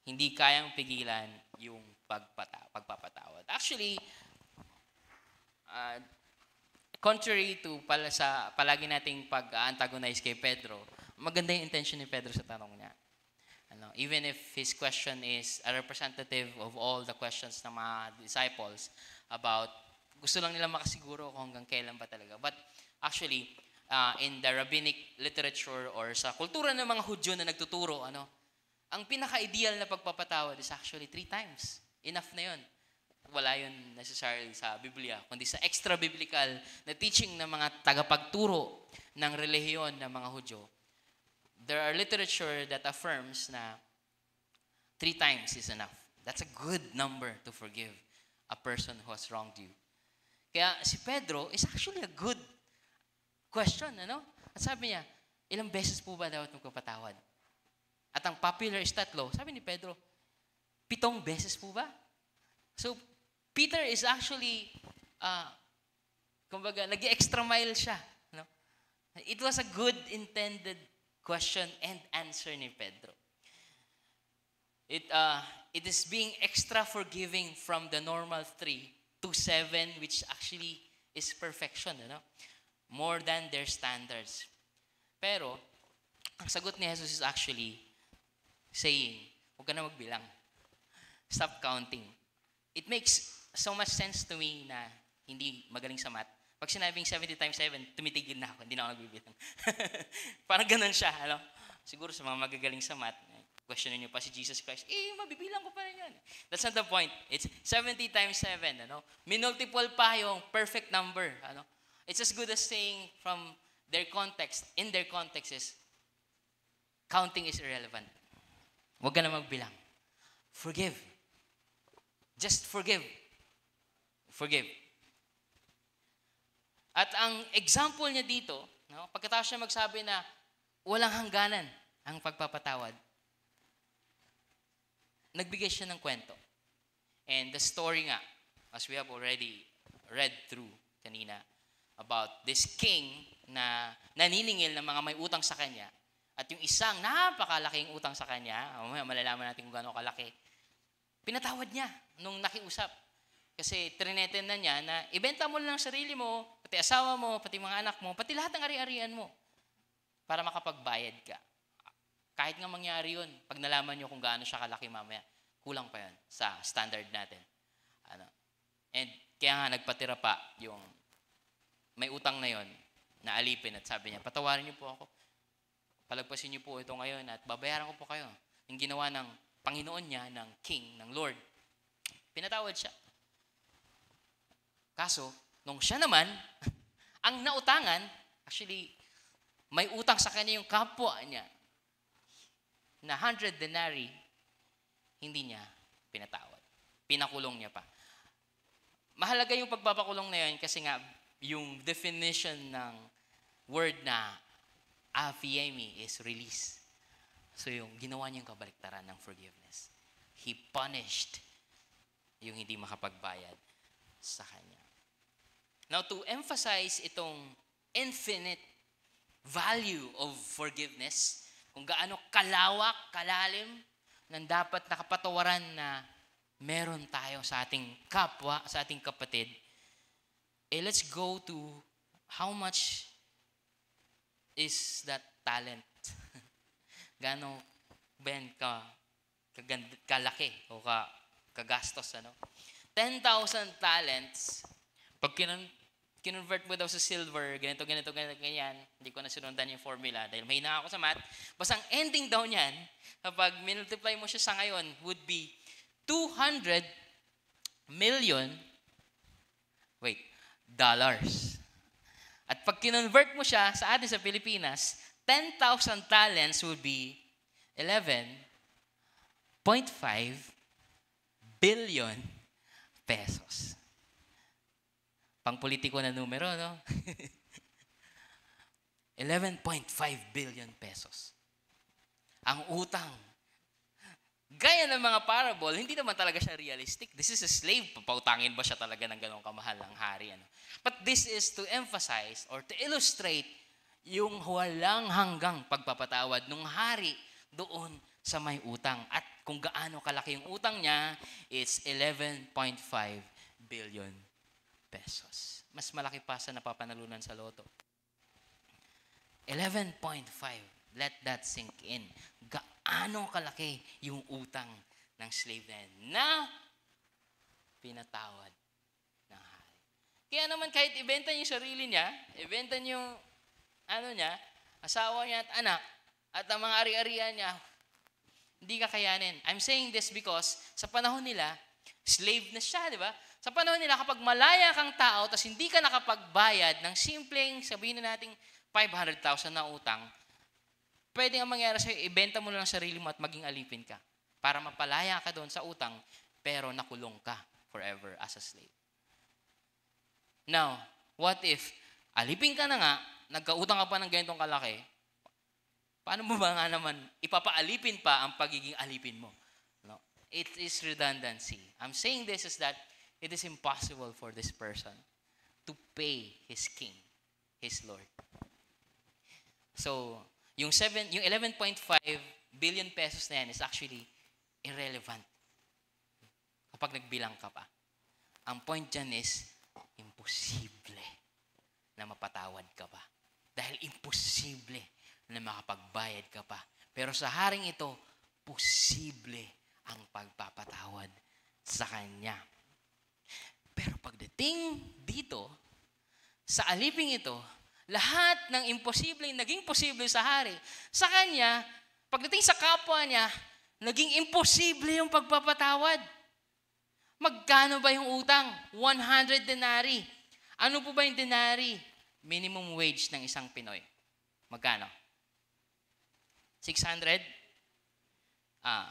Hindi kayang pigilan yung pagpapatawad. Actually, contrary to sa palagi nating pag-antagonize kay Pedro, maganda yung intention ni Pedro sa tanong niya. Ano, even if his question is a representative of all the questions ng mga disciples about gusto lang nila makasiguro kung hanggang kailan ba talaga. But actually, in the rabbinic literature or sa kultura ng mga Hudyo na nagtuturo, ang pinaka-ideal na pagpapatawad is actually 3 times. Enough na yun. Wala yun necessarily sa Biblia, kundi sa extra-biblical na teaching ng mga tagapagturo ng relihiyon ng mga Hudyo. There are literature that affirms na 3 times is enough. That's a good number to forgive a person who has wronged you. Kaya si Pedro is actually a good question, ano? At sabi niya, ilang beses po ba dapat magpapatawad? At ang popular is 3. Sabi ni Pedro, 7 beses po ba? So, Peter is actually, kumbaga, nag-extra mile siya. No? It was a good intended question and answer ni Pedro. It is being extra forgiving from the normal 3 to 7, which actually is perfection. More than their standards. Pero, ang sagot ni Jesus is actually saying, huwag ka na magbilang. Stop counting. It makes so much sense to me na hindi magaling sa math. Pag sinabing 70 times 7, tumitigil na ako. Hindi na ako nagbibilang. Parang ganun siya. Siguro sa mga magagaling sa math, questionin niyo pa si Jesus Christ, mabibilang ko pa rin yan. That's not the point. It's 70 times 7. Minultiple pa yung perfect number. It's as good as saying from their context, in their context is, counting is irrelevant. Huwag ka na magbilang. Forgive. Just forgive. Forgive. At ang example niya dito, pagkatapos niya magsabi na walang hangganan ang pagpapatawad, nagbigay siya ng kwento. And the story nga, as we have already read through kanina, about this king na naniningil ng mga may utang sa kanya, at yung isang napakalaking utang sa kanya, malalaman natin kung gaano kalaki, pinatawad niya nung nakiusap. Kasi trineten na niya na ibenta mo lang ang sarili mo, pati asawa mo, pati mga anak mo, pati lahat ng ari-arian mo para makapagbayad ka. Kahit nga mangyari yun, pag nalaman nyo kung gaano siya kalaki mamaya, kulang pa yun sa standard natin. And kaya nga nagpatira pa yung may utang na yon na alipin at sabi niya, patawarin niyo po ako. Palagpasin niyo po ito ngayon at babayaran ko po kayo. Yung ginawa ng Panginoon niya, ng King, ng Lord. Pinatawad siya. Kaso, nung siya naman, ang nautangan, actually, may utang sa kanya yung kapwa niya na 100 denarii, hindi niya pinatawad. Pinakulong niya pa. Mahalaga yung pagpapakulong na yun kasi nga, yung definition ng word na aphiemi is release. So yung ginawa niyang kabaliktaran ng forgiveness. He punished yung hindi makapagbayad sa kanya. Now, to emphasize itong infinite value of forgiveness, kung gaano kalawak, kalalim, ng dapat nakapatawaran na meron tayo sa ating kapwa, sa ating kapatid, let's go to how much is that talent? Gaano ben kalaki o kagastos, ano? 10,000 talents, pag kinonvert mo daw sa silver, ganito, ganyan, hindi ko na sinundan yung formula dahil mahina ako sa math. Basta ang ending daw niyan, kapag multiply mo siya sa ngayon, would be 200 million dollars. At pag kinonvert mo siya sa atin sa Pilipinas, 10,000 talents would be 11.5 billion pesos. Pangpolitiko na numero, no? 11.5 billion pesos. Ang utang. Gaya ng mga parable, hindi naman talaga siya realistic. This is a slave. Papautangin ba siya talaga ng ganong kamahal ang hari? Ano? But this is to emphasize or to illustrate yung walang hanggang pagpapatawad ng hari doon sa may utang. At kung gaano kalaki yung utang niya, it's 11.5 billion pesos. Mas malaki pa sa napapanalunan sa loto. 11.5. Let that sink in. Gaano kalaki yung utang ng slave na yan na pinatawad ng hari. Kaya naman kahit ibenta niya yung sarili niya, ibenta niya yung asawa niya at anak, at ang mga ari-arian niya, hindi kakayanin. I'm saying this because sa panahon nila, slave na siya, di ba? Sa panahon nila, kapag malaya kang tao, tapos hindi ka nakapagbayad ng simpleng, sabihin na natin, 500,000 na utang, pwede nga mangyari sa'yo, ibenta mo lang ang sarili mo at maging alipin ka para mapalaya ka doon sa utang, pero nakulong ka forever as a slave. Now, what if, alipin ka na nga, nagkautang ka pa ng ganitong kalaki, paano mo ba nga naman ipapaalipin pa ang pagiging alipin mo? No? It is redundancy. I'm saying this is that it is impossible for this person to pay his king, his Lord. So, yung 11.5 billion pesos na yan is actually irrelevant kapag nagbilang ka pa. Ang point dyan is, imposible na mapatawad ka pa. Dahil imposible na makapagbayad ka pa. Pero sa haring ito, posible ang pagpapatawad sa kanya. Pero pagdating dito, sa aliping ito, lahat ng imposible naging posible sa hari. Sa kanya, pagdating sa kapwa niya, naging imposible yung pagpapatawad. Magkano ba yung utang? 100 denari. Ano po ba yung denari? Minimum wage ng isang Pinoy. Magkano? 600?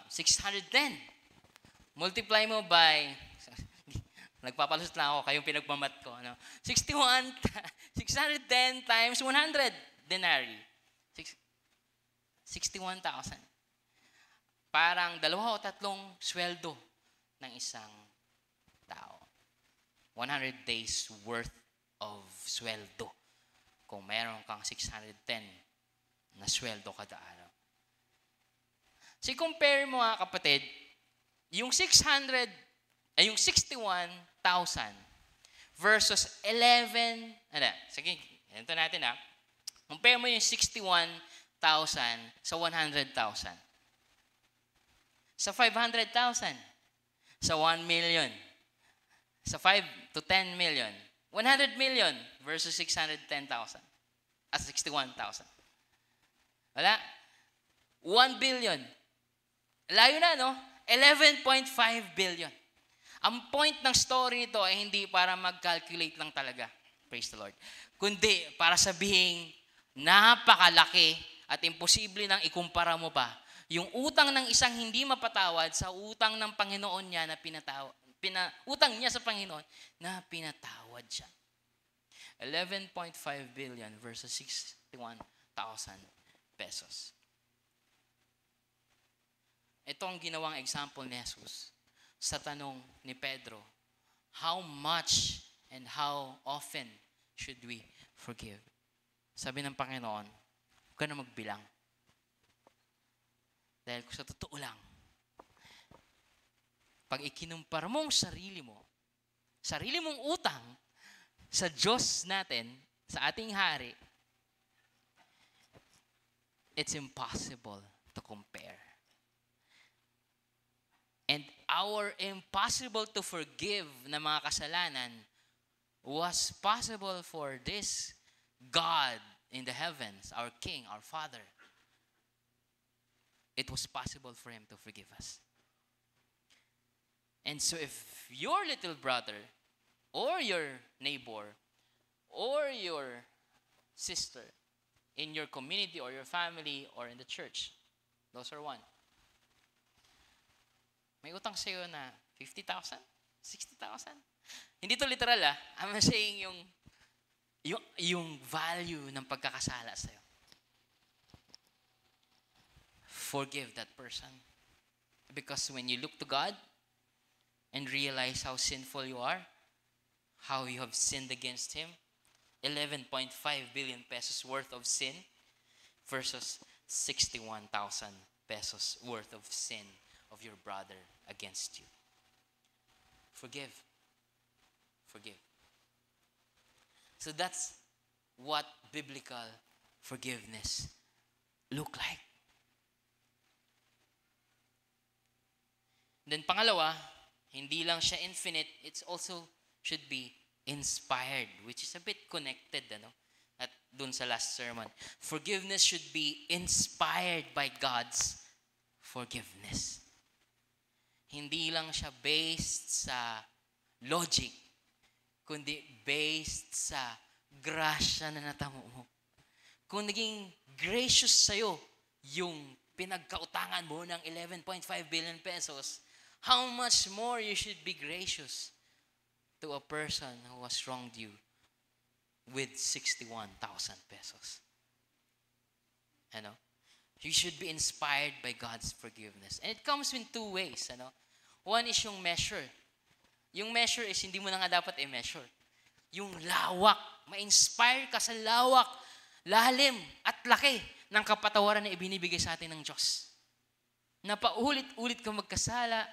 610. Multiply mo by, nagpapalusot lang ako, kayong pinagmamat ko. Ano? 610 times 100 denari. 61,000. Parang 2 o 3 sweldo ng isang tao. 100 days worth of sweldo. Kung meron kang 610 na sweldo kada araw. So, compare mo nga kapatid, yung 61,000 versus 11, sige, ito natin compare mo yung 61,000 sa 100,000. Sa 500,000. Sa 1 million. Sa 5 to 10 million. 100 million versus 610,000. 61,000. Wala? 1 billion. Layo na, no? 11.5 billion. Ang point ng story nito ay hindi para mag-calculate lang talaga. Praise the Lord. Kundi para sabihin, napakalaki at imposible nang ikumpara mo pa yung utang ng isang hindi mapatawad sa utang ng Panginoon niya na utang niya sa Panginoon na pinatawad siya. 11.5 billion versus 61,000 pesos. Ito ang ginawang example ni Jesus sa tanong ni Pedro, how much And how often should we forgive? Sabi ng Panginoon, huwag ka na magbilang. Dahil kung sa totoo lang, pag ikinumpara mong sarili mong utang sa Diyos natin, sa ating hari, it's impossible to compare. And our impossible to forgive na mga kasalanan was possible for this God in the heavens, our King, our Father. It was possible for Him to forgive us. And so if your little brother or your neighbor or your sister in your community or your family or in the church, those are one, may utang sa'yo na 50,000, 60,000. Hindi to literal I'm saying yung value ng pagkakasala sa'yo. Forgive that person. Because when you look to God and realize how sinful you are, how you have sinned against Him, 11.5 billion pesos worth of sin versus 61,000 pesos worth of sin of your brother against you. Forgive. Forgive. So that's what biblical forgiveness look like. Then pangalawa, hindi lang siya infinite, it's also should be inspired, which is a bit connected, at dun sa last sermon. Forgiveness should be inspired by God's forgiveness. Hindi lang siya based sa logic, kundi based sa grasya na natamo mo. Kung naging gracious sa'yo yung pinagkautangan mo ng 11.5 billion pesos, how much more you should be gracious to a person who has wronged you with 61,000 pesos. You should be inspired by God's forgiveness. And it comes in two ways. One is yung measure. Yung measure is hindi mo na nga dapat i-measure. Yung lawak. Ma-inspire ka sa lawak, lalim, at laki ng kapatawaran na ibinibigay sa atin ng Diyos. Na paulit-ulit ka magkasala,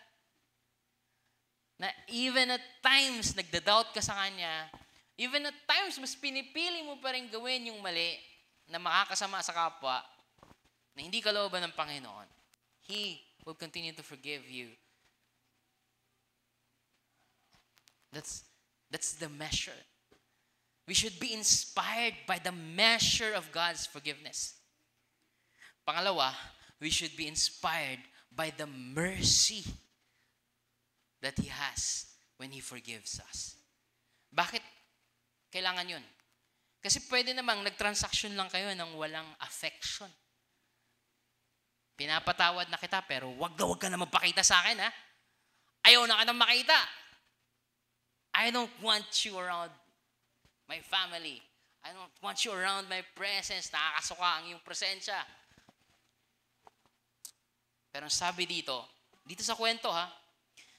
na even at times nagda-doubt ka sa Kanya, even at times mas pinipili mo pa rin gawin yung mali na makakasama sa kapwa, na hindi kalooban ng Panginoon, He will continue to forgive you. That's the measure. We should be inspired by the measure of God's forgiveness. Pangalawa, we should be inspired by the mercy that He has when He forgives us. Bakit kailangan yun? Kasi pwede namang nag-transaction lang kayo ng walang affection. Pinapatawad na kita, pero wag ka na magpakita sa akin, Ayaw na kitang makita. I don't want you around my family. I don't want you around my presence. Nakakasuka ang iyong presensya. Pero sabi dito sa kwento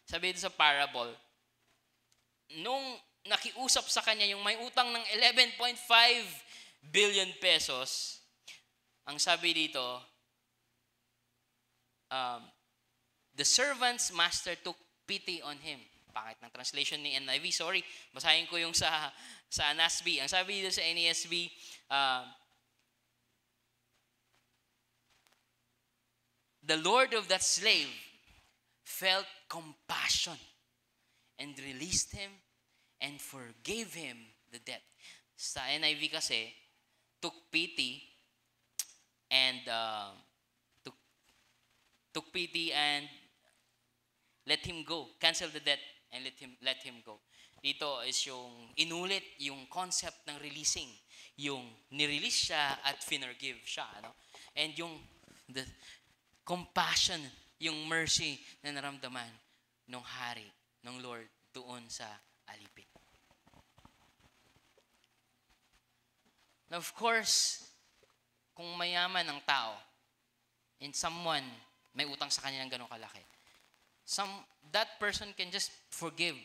sabi dito sa parable, nung nakiusap sa kanya yung may utang ng 11.5 billion pesos, ang sabi dito, the servant's master took pity on him. Pangit ng translation ni NIV, sorry. Basahin ko yung sa NASB. Ang sabi dito sa NASB, the Lord of that slave felt compassion and released him and forgave him the debt. Sa NIV kasi, took pity and took pity and let him go. Cancel the debt and let him go. Dito is yung inulit yung concept ng releasing. Yung nirelease siya at finforgive siya. And yung the compassion, yung mercy na naramdaman ng hari, ng Lord doon sa alipin. Now, of course, kung mayaman ang tao and someone may utang sa kanya ng ganong kalaki, that person can just forgive.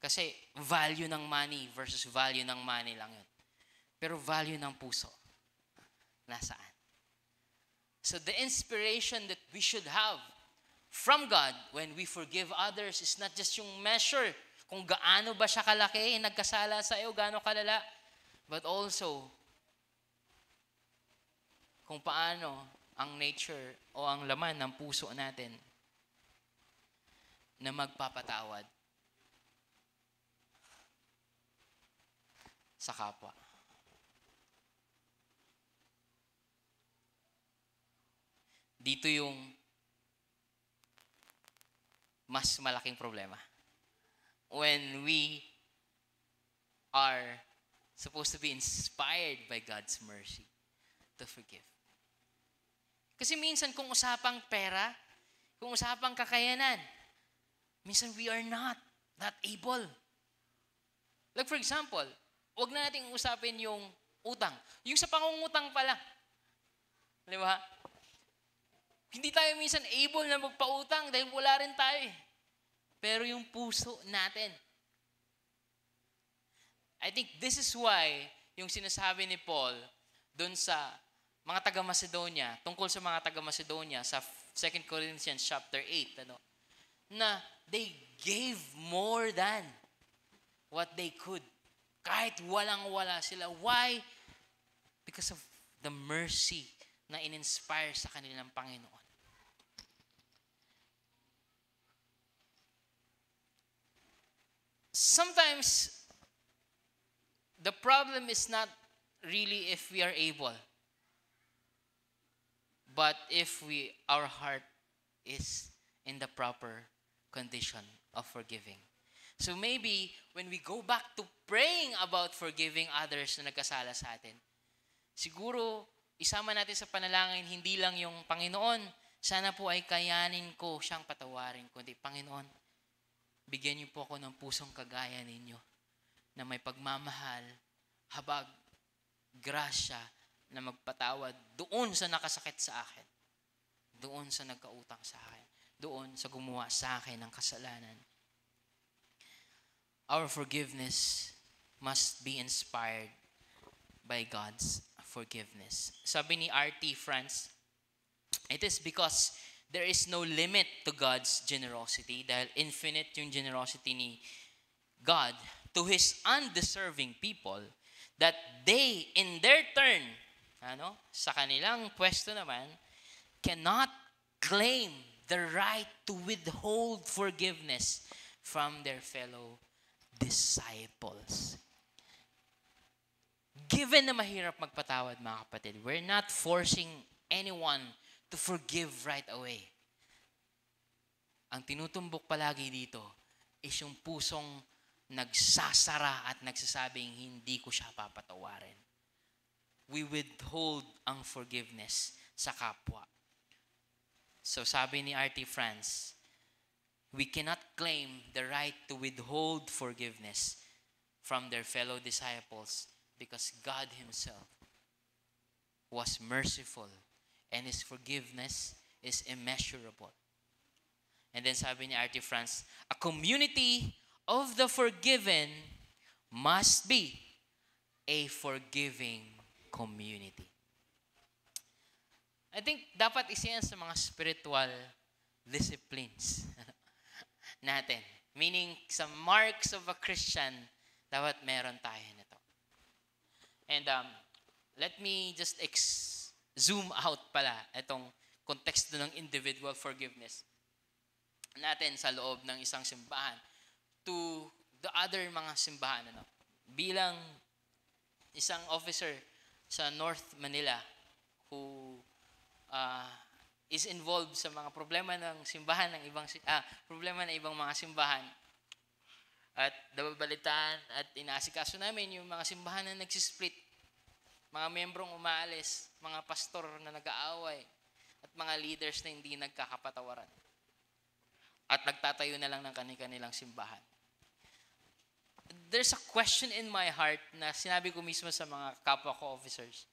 Kasi value ng money versus value ng money lang yun. Pero value ng puso, nasaan? So the inspiration that we should have from God when we forgive others is not just yung measure kung gaano ba siya kalaki, nagkasala sa iyo, gaano kalala, but also kung paano ang nature o ang laman ng puso natin na magpapatawad sa kapwa. Dito yung mas malaking problema. When we are supposed to be inspired by God's mercy to forgive. Kasi minsan kung usapang pera, kung usapang kakayanan, minsan we are not that able. Like for example, wag na nating usapin yung utang. Yung sa pangungutang pa lang. Di ba? Hindi tayo minsan able na magpautang dahil wala rin tayo eh. Pero yung puso natin. I think this is why yung sinasabi ni Paul doon sa mga taga-Macedonia, tungkol sa mga taga-Macedonia sa 2 Corinthians chapter 8, na they gave more than what they could. Kahit walang-wala sila. Why? Because of the mercy na in-inspire sa kanilang Panginoon. Sometimes, the problem is not really if we are able, but if our heart is in the proper condition of forgiving. So maybe, when we go back to praying about forgiving others na nagkasala sa atin, siguro, isama natin sa panalangin, hindi lang yung Panginoon, sana po ay kayanin ko siyang patawarin, kundi Panginoon, bigyan niyo po ako ng pusong kagaya ninyo na may pagmamahal, habag, grasya na magpatawad doon sa nakasakit sa akin, doon sa nagkautang sa akin, doon sa gumawa sa akin ng kasalanan. Our forgiveness must be inspired by God's forgiveness. Sabi ni R.T. France, it is because there is no limit to God's generosity dahil infinite yung generosity ni God to His undeserving people that they, in their turn, sa kanilang pwesto naman, cannot claim the right to withhold forgiveness from their fellow disciples. Given na mahirap magpatawad, mga kapatid, we're not forcing anyone to forgive right away. Ang tinutumbok palagi dito is yung pusong nagsasara at nagsasabing hindi ko siya papatawarin. We withhold ang forgiveness sa kapwa. So sabi ni R.T. France, we cannot claim the right to withhold forgiveness from their fellow disciples because God Himself was merciful and His forgiveness is immeasurable. And then sabi ni R.T. France, a community of the forgiven must be a forgiving community. I think dapat isa yan sa mga spiritual disciplines natin. Meaning, sa marks of a Christian, dapat meron tayo nito. And let me just zoom out pala itong konteksto ng individual forgiveness natin sa loob ng isang simbahan to the other mga simbahan. Bilang isang officer sa North Manila who is involved sa mga problema ng simbahan ng problema ng ibang mga simbahan. At nababalitaan at inaasikaso namin yung mga simbahan na nagsisplit, mga membrong umaalis, mga pastor na nag-aaway, at mga leaders na hindi nagkakapatawaran. At nagtatayo na lang ng kanilang simbahan. There's a question in my heart na sinabi ko mismo sa mga kapwa ko officers.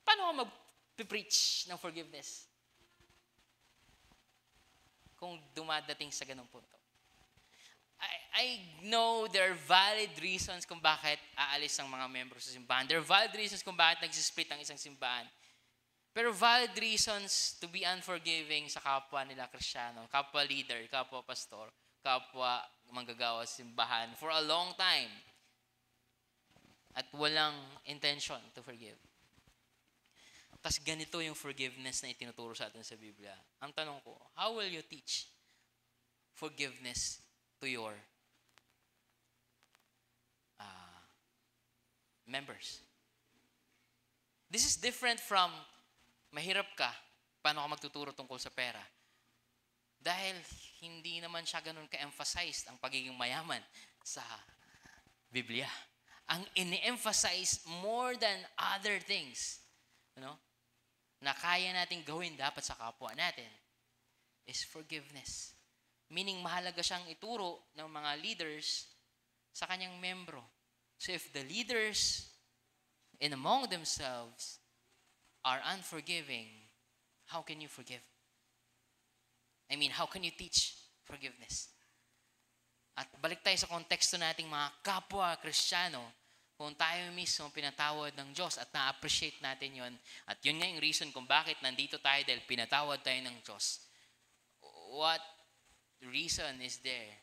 Paano ako mag-preach ng forgiveness kung dumadating sa ganung punto? I know there are valid reasons kung bakit aalis ang mga membro sa simbahan. There are valid reasons kung bakit nagsisplit ang isang simbahan. Pero valid reasons to be unforgiving sa kapwa nila Kristiyano, kapwa leader, kapwa pastor, kapwa manggagawa sa simbahan for a long time. At walang intention to forgive. Tapos ganito yung forgiveness na itinuturo sa atin sa Biblia. Ang tanong ko, how will you teach forgiveness to your members? This is different from mahirap ka, paano ka magtuturo tungkol sa pera. Dahil hindi naman siya ganun ka-emphasized ang pagiging mayaman sa Biblia. Ang ini-emphasize more than other things, na kaya nating gawin dapat sa kapwa natin, is forgiveness. Meaning, mahalaga siyang ituro ng mga leaders sa kanyang membro. So if the leaders in among themselves are unforgiving, how can you forgive? I mean, how can you teach forgiveness? At balik tayo sa konteksto nating mga kapwa Kristiyano, kung tayo mismo pinatawad ng Diyos at na-appreciate natin yon. At yun nga yung reason kung bakit nandito tayo dahil pinatawad tayo ng Diyos. What reason is there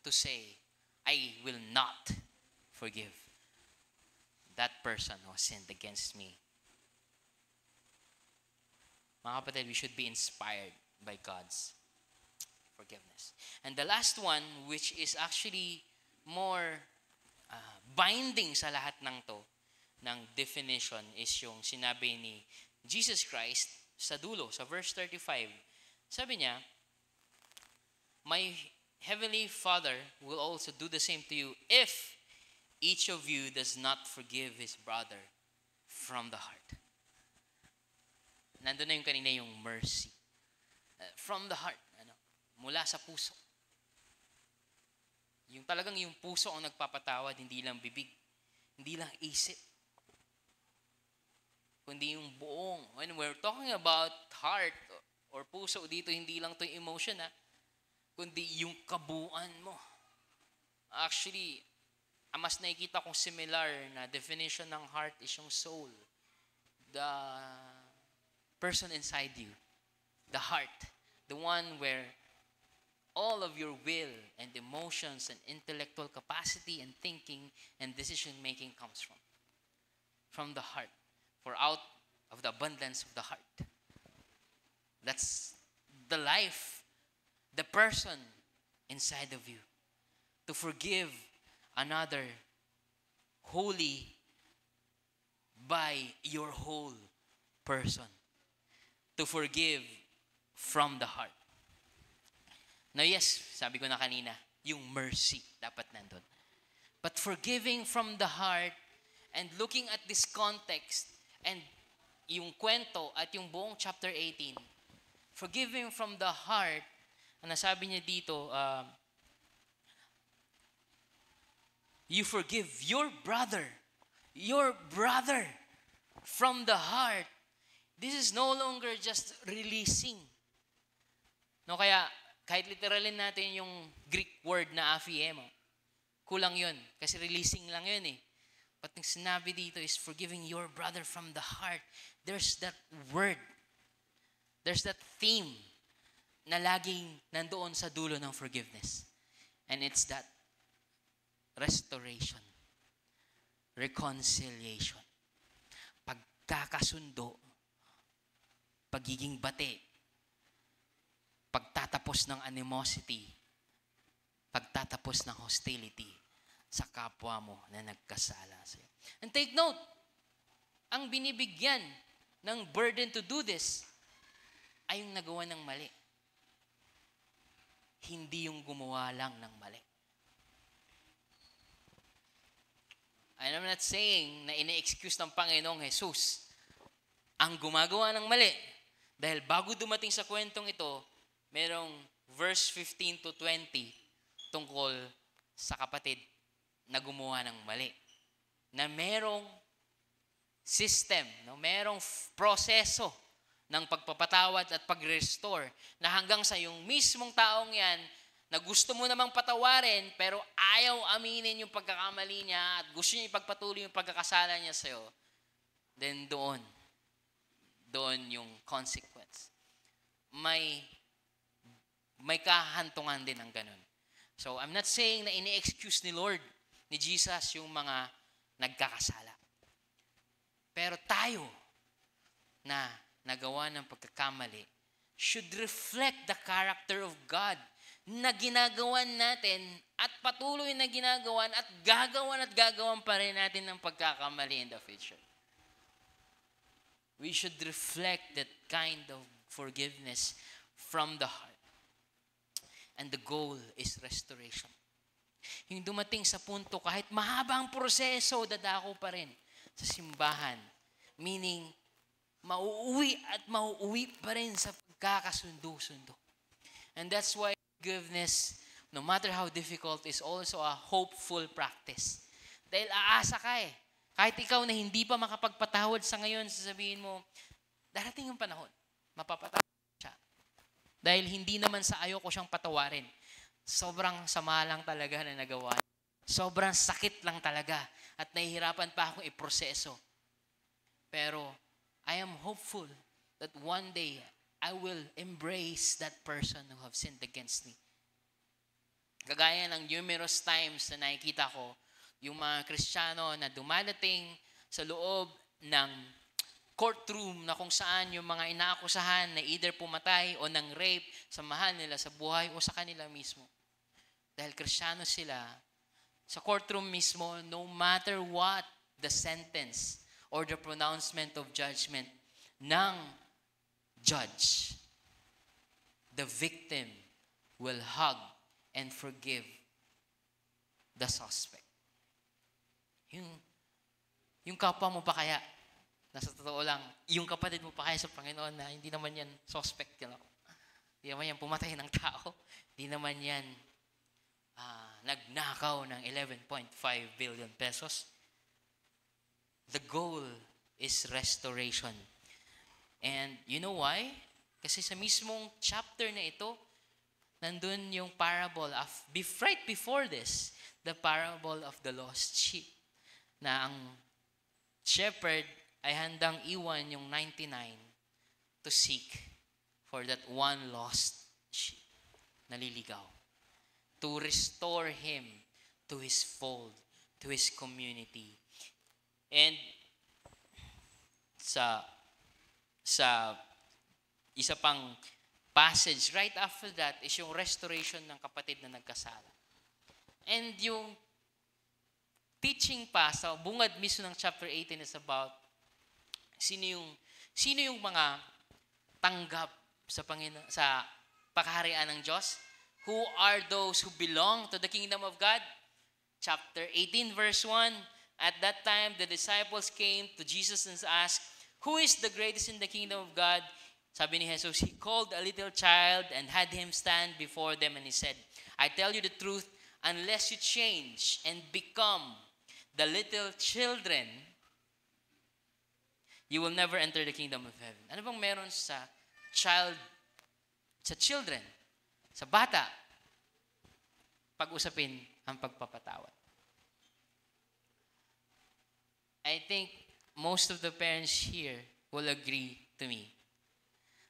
to say, I will not forgive that person who sinned against me? Mga kapatid, we should be inspired by God's forgiveness. And the last one, which is actually more binding sa lahat ng to, ng definition, is yung sinabi ni Jesus Christ sa dulo, sa verse 35. Sabi niya, my heavenly Father will also do the same to you if each of you does not forgive his brother from the heart. Nandun na yung kanina yung mercy. From the heart. Mula sa puso. Yung talagang yung puso ang nagpapatawad, hindi lang bibig. Hindi lang isip. Kundi yung buong. When we're talking about heart or puso dito, hindi lang to yung emotion, kundi yung kabuuan mo. Actually, ang mas nakikita kong similar na definition ng heart is yung soul. The person inside you. The heart. The one where all of your will and emotions and intellectual capacity and thinking and decision-making comes from. From the heart. For out of the abundance of the heart. That's the life, the person inside of you. To forgive another wholly by your whole person. To forgive from the heart. Now yes, sabi ko na kanina, yung mercy dapat nandun. But forgiving from the heart and looking at this context and yung kwento at yung buong chapter 18, forgiving from the heart, ang nasabi niya dito, you forgive your brother from the heart. This is no longer just releasing. No, kaya kahit literalin natin yung Greek word na aphiemo, kulang yun. Kasi releasing lang yun eh. But yung sinabi dito is forgiving your brother from the heart. There's that word. There's that theme na laging nandoon sa dulo ng forgiveness. And it's that restoration. Reconciliation. Pagkakasundo. Pagiging bati. Pagtatapos ng animosity, pagtatapos ng hostility sa kapwa mo na nagkasala sa'yo. And take note, ang binibigyan ng burden to do this ay yung nagawa ng mali. Hindi yung gumawa lang ng mali. And I'm not saying na ine-excuse ng Panginoong Jesus ang gumagawa ng mali. Dahil bago dumating sa kwentong ito, merong verse 15 to 20 tungkol sa kapatid na gumawa ng mali. Na merong system, merong proseso ng pagpapatawad at pag-restore na hanggang sa yung mismong taong yan na gusto mo namang patawarin, pero ayaw aminin yung pagkakamali niya at gusto niya ipagpatuloy yung pagkakasala niya sa'yo, then doon yung consequence. May kahantungan din ng ganun. So, I'm not saying na ini-excuse ni Lord, ni Jesus, yung mga nagkakasala. Pero tayo na nagawa ng pagkakamali should reflect the character of God na ginagawan natin at patuloy na ginagawan at gagawan pa rin natin ng pagkakamali in the future. We should reflect that kind of forgiveness from the heart. And the goal is restoration. Yung dumating sa punto, kahit mahaba ang proseso, dadako pa rin sa simbahan. Meaning, mauuwi pa rin sa pagkakasundo-sundo. And that's why forgiveness, no matter how difficult, is also a hopeful practice. Dahil aasa ka eh. Kahit ikaw na hindi pa makapagpatawad sa ngayon, sasabihin mo, darating yung panahon, mapapatawad siya. Dahil hindi naman sa ayaw ko siyang patawarin. Sobrang sama lang talaga na nagawa. Sobrang sakit lang talaga. At nahihirapan pa akong iproseso. Pero, I am hopeful that one day, I will embrace that person who have sinned against me. Kagaya ng numerous times na nakikita ko, yung mga Kristiyano na dumadating sa loob ng courtroom na kung saan yung mga inaakusahan na either pumatay o ng rape sa mahal nila sa buhay o sa kanila mismo. Dahil Kristiyano sila, sa courtroom mismo, no matter what the sentence or the pronouncement of judgment ng judge, the victim will hug and forgive the suspect. Yung kapwa mo pa kaya, nasa totoo lang, yung kapatid mo pa kaya sa Panginoon na hindi naman yan suspect, hindi naman yan pumatay ng tao, hindi naman yan nagnakaw ng 11.5 billion pesos. The goal is restoration. And you know why? Kasi sa mismong chapter na ito, nandun yung parable of, right before this, the parable of the lost sheep. Na ang shepherd ay handang iwan yung 99 to seek for that one lost sheep. Naliligaw. To restore him to his fold, to his community. And sa isa pang passage right after that is yung restoration ng kapatid na nagkasala. And yung teaching pa sa bungad mismo ng chapter 18 is about sino yung mga tanggap sa sa pakaharian ng Diyos. Who are those who belong to the kingdom of God? Chapter 18 verse 1. At that time the disciples came to Jesus and asked, "Who is the greatest in the kingdom of God?" Sabi ni Jesus, he called a little child and had him stand before them and he said, "I tell you the truth, unless you change and become the little children, you will never enter the kingdom of heaven." Ano bang meron sa children, sa bata, pag-usapin ang pagpapatawad? I think most of the parents here will agree to me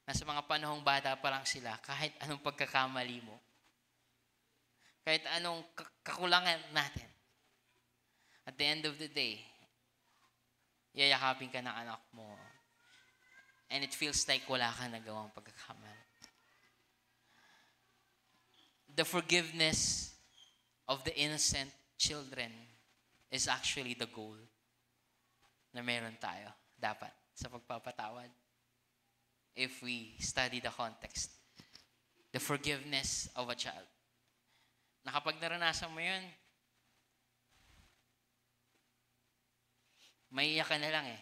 na sa mga panahong bata pa lang sila, kahit anong pagkakamali mo, kahit anong kakulangan natin, at the end of the day, yayakapin ka ng anak mo and it feels like wala ka nagawang pagkakamali. The forgiveness of the innocent children is actually the goal na meron tayo dapat sa pagpapatawad. If we study the context, the forgiveness of a child. Na kapag naranasan mo yun, maiiyak ka na lang eh.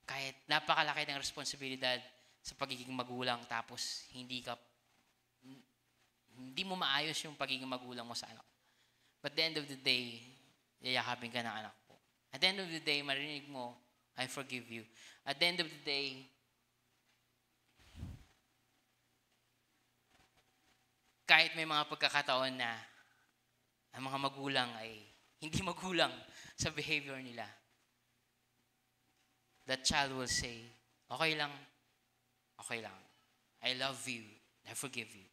Kahit napakalaki ng responsibilidad sa pagiging magulang tapos hindi mo maayos yung pagiging magulang mo sa anak. But at the end of the day, yayakapin ka ng anak mo. At the end of the day, marinig mo, "I forgive you." At the end of the day, kahit may mga pagkakataon na ang mga magulang ay hindi magulang sa behavior nila, that child will say, okay lang, I love you, I forgive you.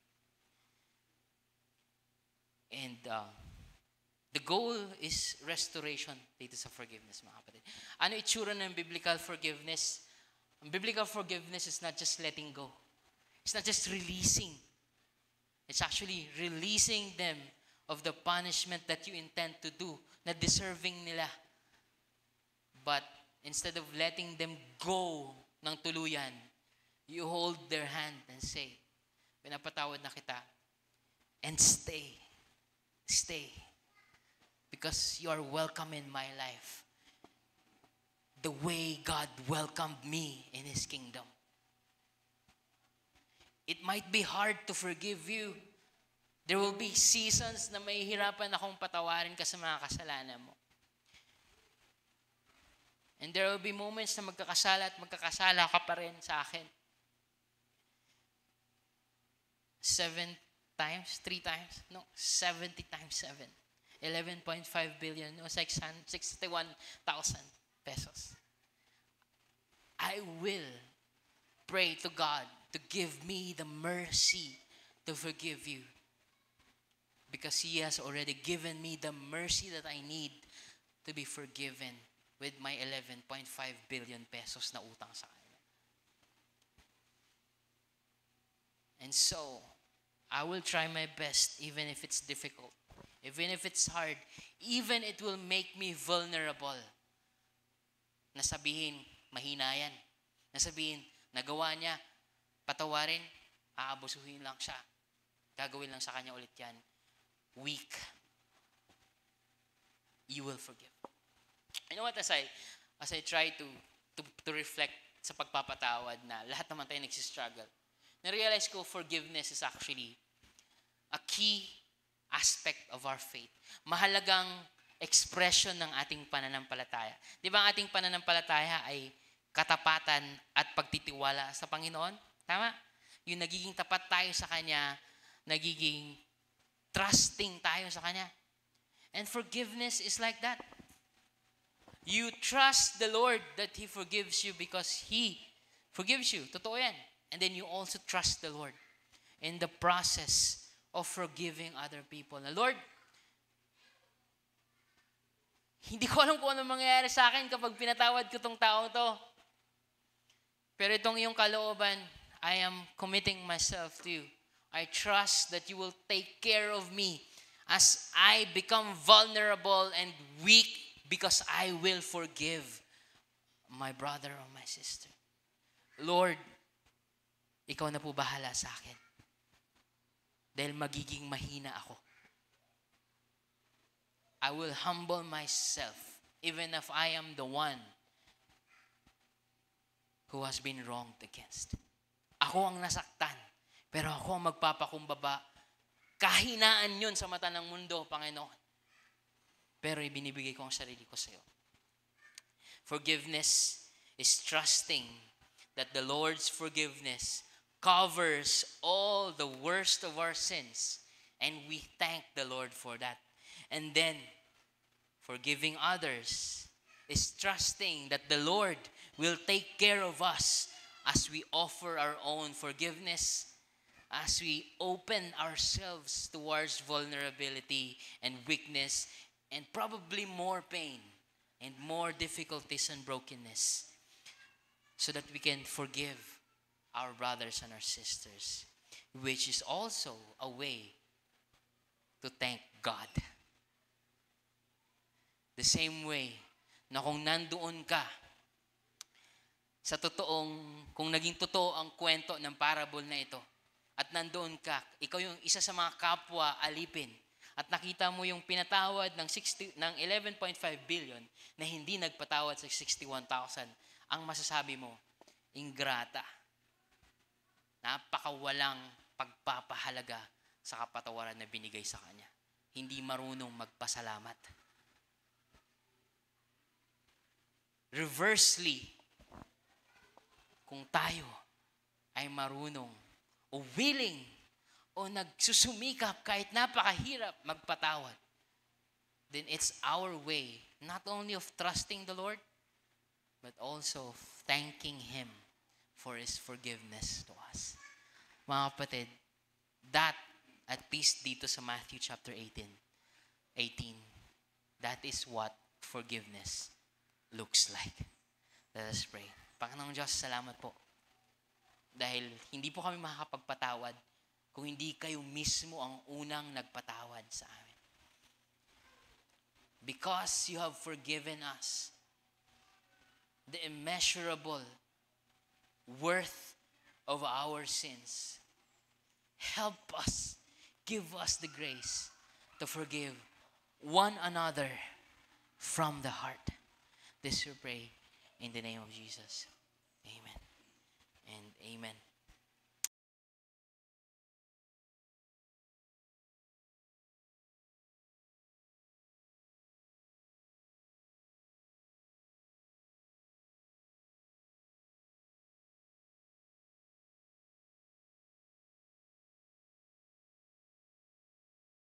And the goal is restoration dito sa forgiveness, mga kapatid. Ano itsura ng biblical forgiveness? Ang biblical forgiveness is not just letting go. It's not just releasing. It's actually releasing them of the punishment that you intend to do na deserving nila. But instead of letting them go ng tuluyan, you hold their hand and say, pinapatawad na kita. And stay. Stay. Because you are welcome in my life. The way God welcomed me in His kingdom. It might be hard to forgive you. There will be seasons na mahihirapan akong patawarin ka sa mga kasalanan mo. And there will be moments na magkakasala at magkakasala ka pa rin sa akin. 7 times? 3 times? No, 70 times 7. 11.5 billion. No, 61,000 pesos. I will pray to God to give me the mercy to forgive you. Because He has already given me the mercy that I need to be forgiven with my 11.5 billion pesos na utang sa Kanya. And so, I will try my best even if it's difficult, even if it's hard, even it will make me vulnerable. Nasabihin, mahina yan. Nasabihin, nagawa niya, patawarin, aabusuhin lang siya. Gagawin lang sa kanya ulit yan. Weak. You will forgive. You know what, as I try to reflect sa pagpapatawad na lahat naman tayo nagsistruggle, na-realize ko forgiveness is actually a key aspect of our faith. Mahalagang expression ng ating pananampalataya. Di ba ang ating pananampalataya ay katapatan at pagtitiwala sa Panginoon? Tama? Yung nagiging tapat tayo sa Kanya, nagiging trusting tayo sa Kanya. And forgiveness is like that. You trust the Lord that He forgives you because He forgives you. Totoo yan. And then you also trust the Lord in the process of forgiving other people. Na, Lord, hindi ko alam kung ano mangyayari sa akin kapag pinatawad ko tong taong to. Pero itong iyong kalooban, I am committing myself to you. I trust that you will take care of me as I become vulnerable and weak because I will forgive my brother or my sister. Lord, ikaw na po bahala sa akin. Dahil magiging mahina ako. I will humble myself even if I am the one who has been wronged against. Ako ang nasaktan. Pero ako ang magpapakumbaba. Kahinaan yun sa mata ng mundo, Panginoon. Pero ibinibigay ko ang sarili ko sa iyo. Forgiveness is trusting that the Lord's forgiveness covers all the worst of our sins. And we thank the Lord for that. And then, forgiving others is trusting that the Lord will take care of us as we offer our own forgiveness, as we open ourselves towards vulnerability and weakness, and probably more pain and more difficulties and brokenness, so that we can forgive our brothers and our sisters, which is also a way to thank God. The same way na kung nandoon ka sa kung naging totoo ang kwento ng parable na ito, at nandoon ka, ikaw yung isa sa mga kapwa alipin, at nakita mo yung pinatawad ng 11.5 billion na hindi nagpatawad sa 61,000, ang masasabi mo, ingrata. Napakawalang pagpapahalaga sa kapatawaran na binigay sa kanya. Hindi marunong magpasalamat. Reversely, kung tayo ay marunong o willing o nagsusumikap kahit napakahirap magpatawad, then it's our way not only of trusting the Lord, but also of thanking Him for His forgiveness to us. Mga kapatid, that at least dito sa Matthew chapter 18, that is what forgiveness looks like. Let us pray. Panginoong Diyos, salamat po. Dahil hindi po kami makakapagpatawad kung hindi kayo mismo ang unang nagpatawad sa amin. Because you have forgiven us the immeasurable worth of our sins. Help us, give us the grace to forgive one another from the heart. This we pray in the name of Jesus. Amen and amen.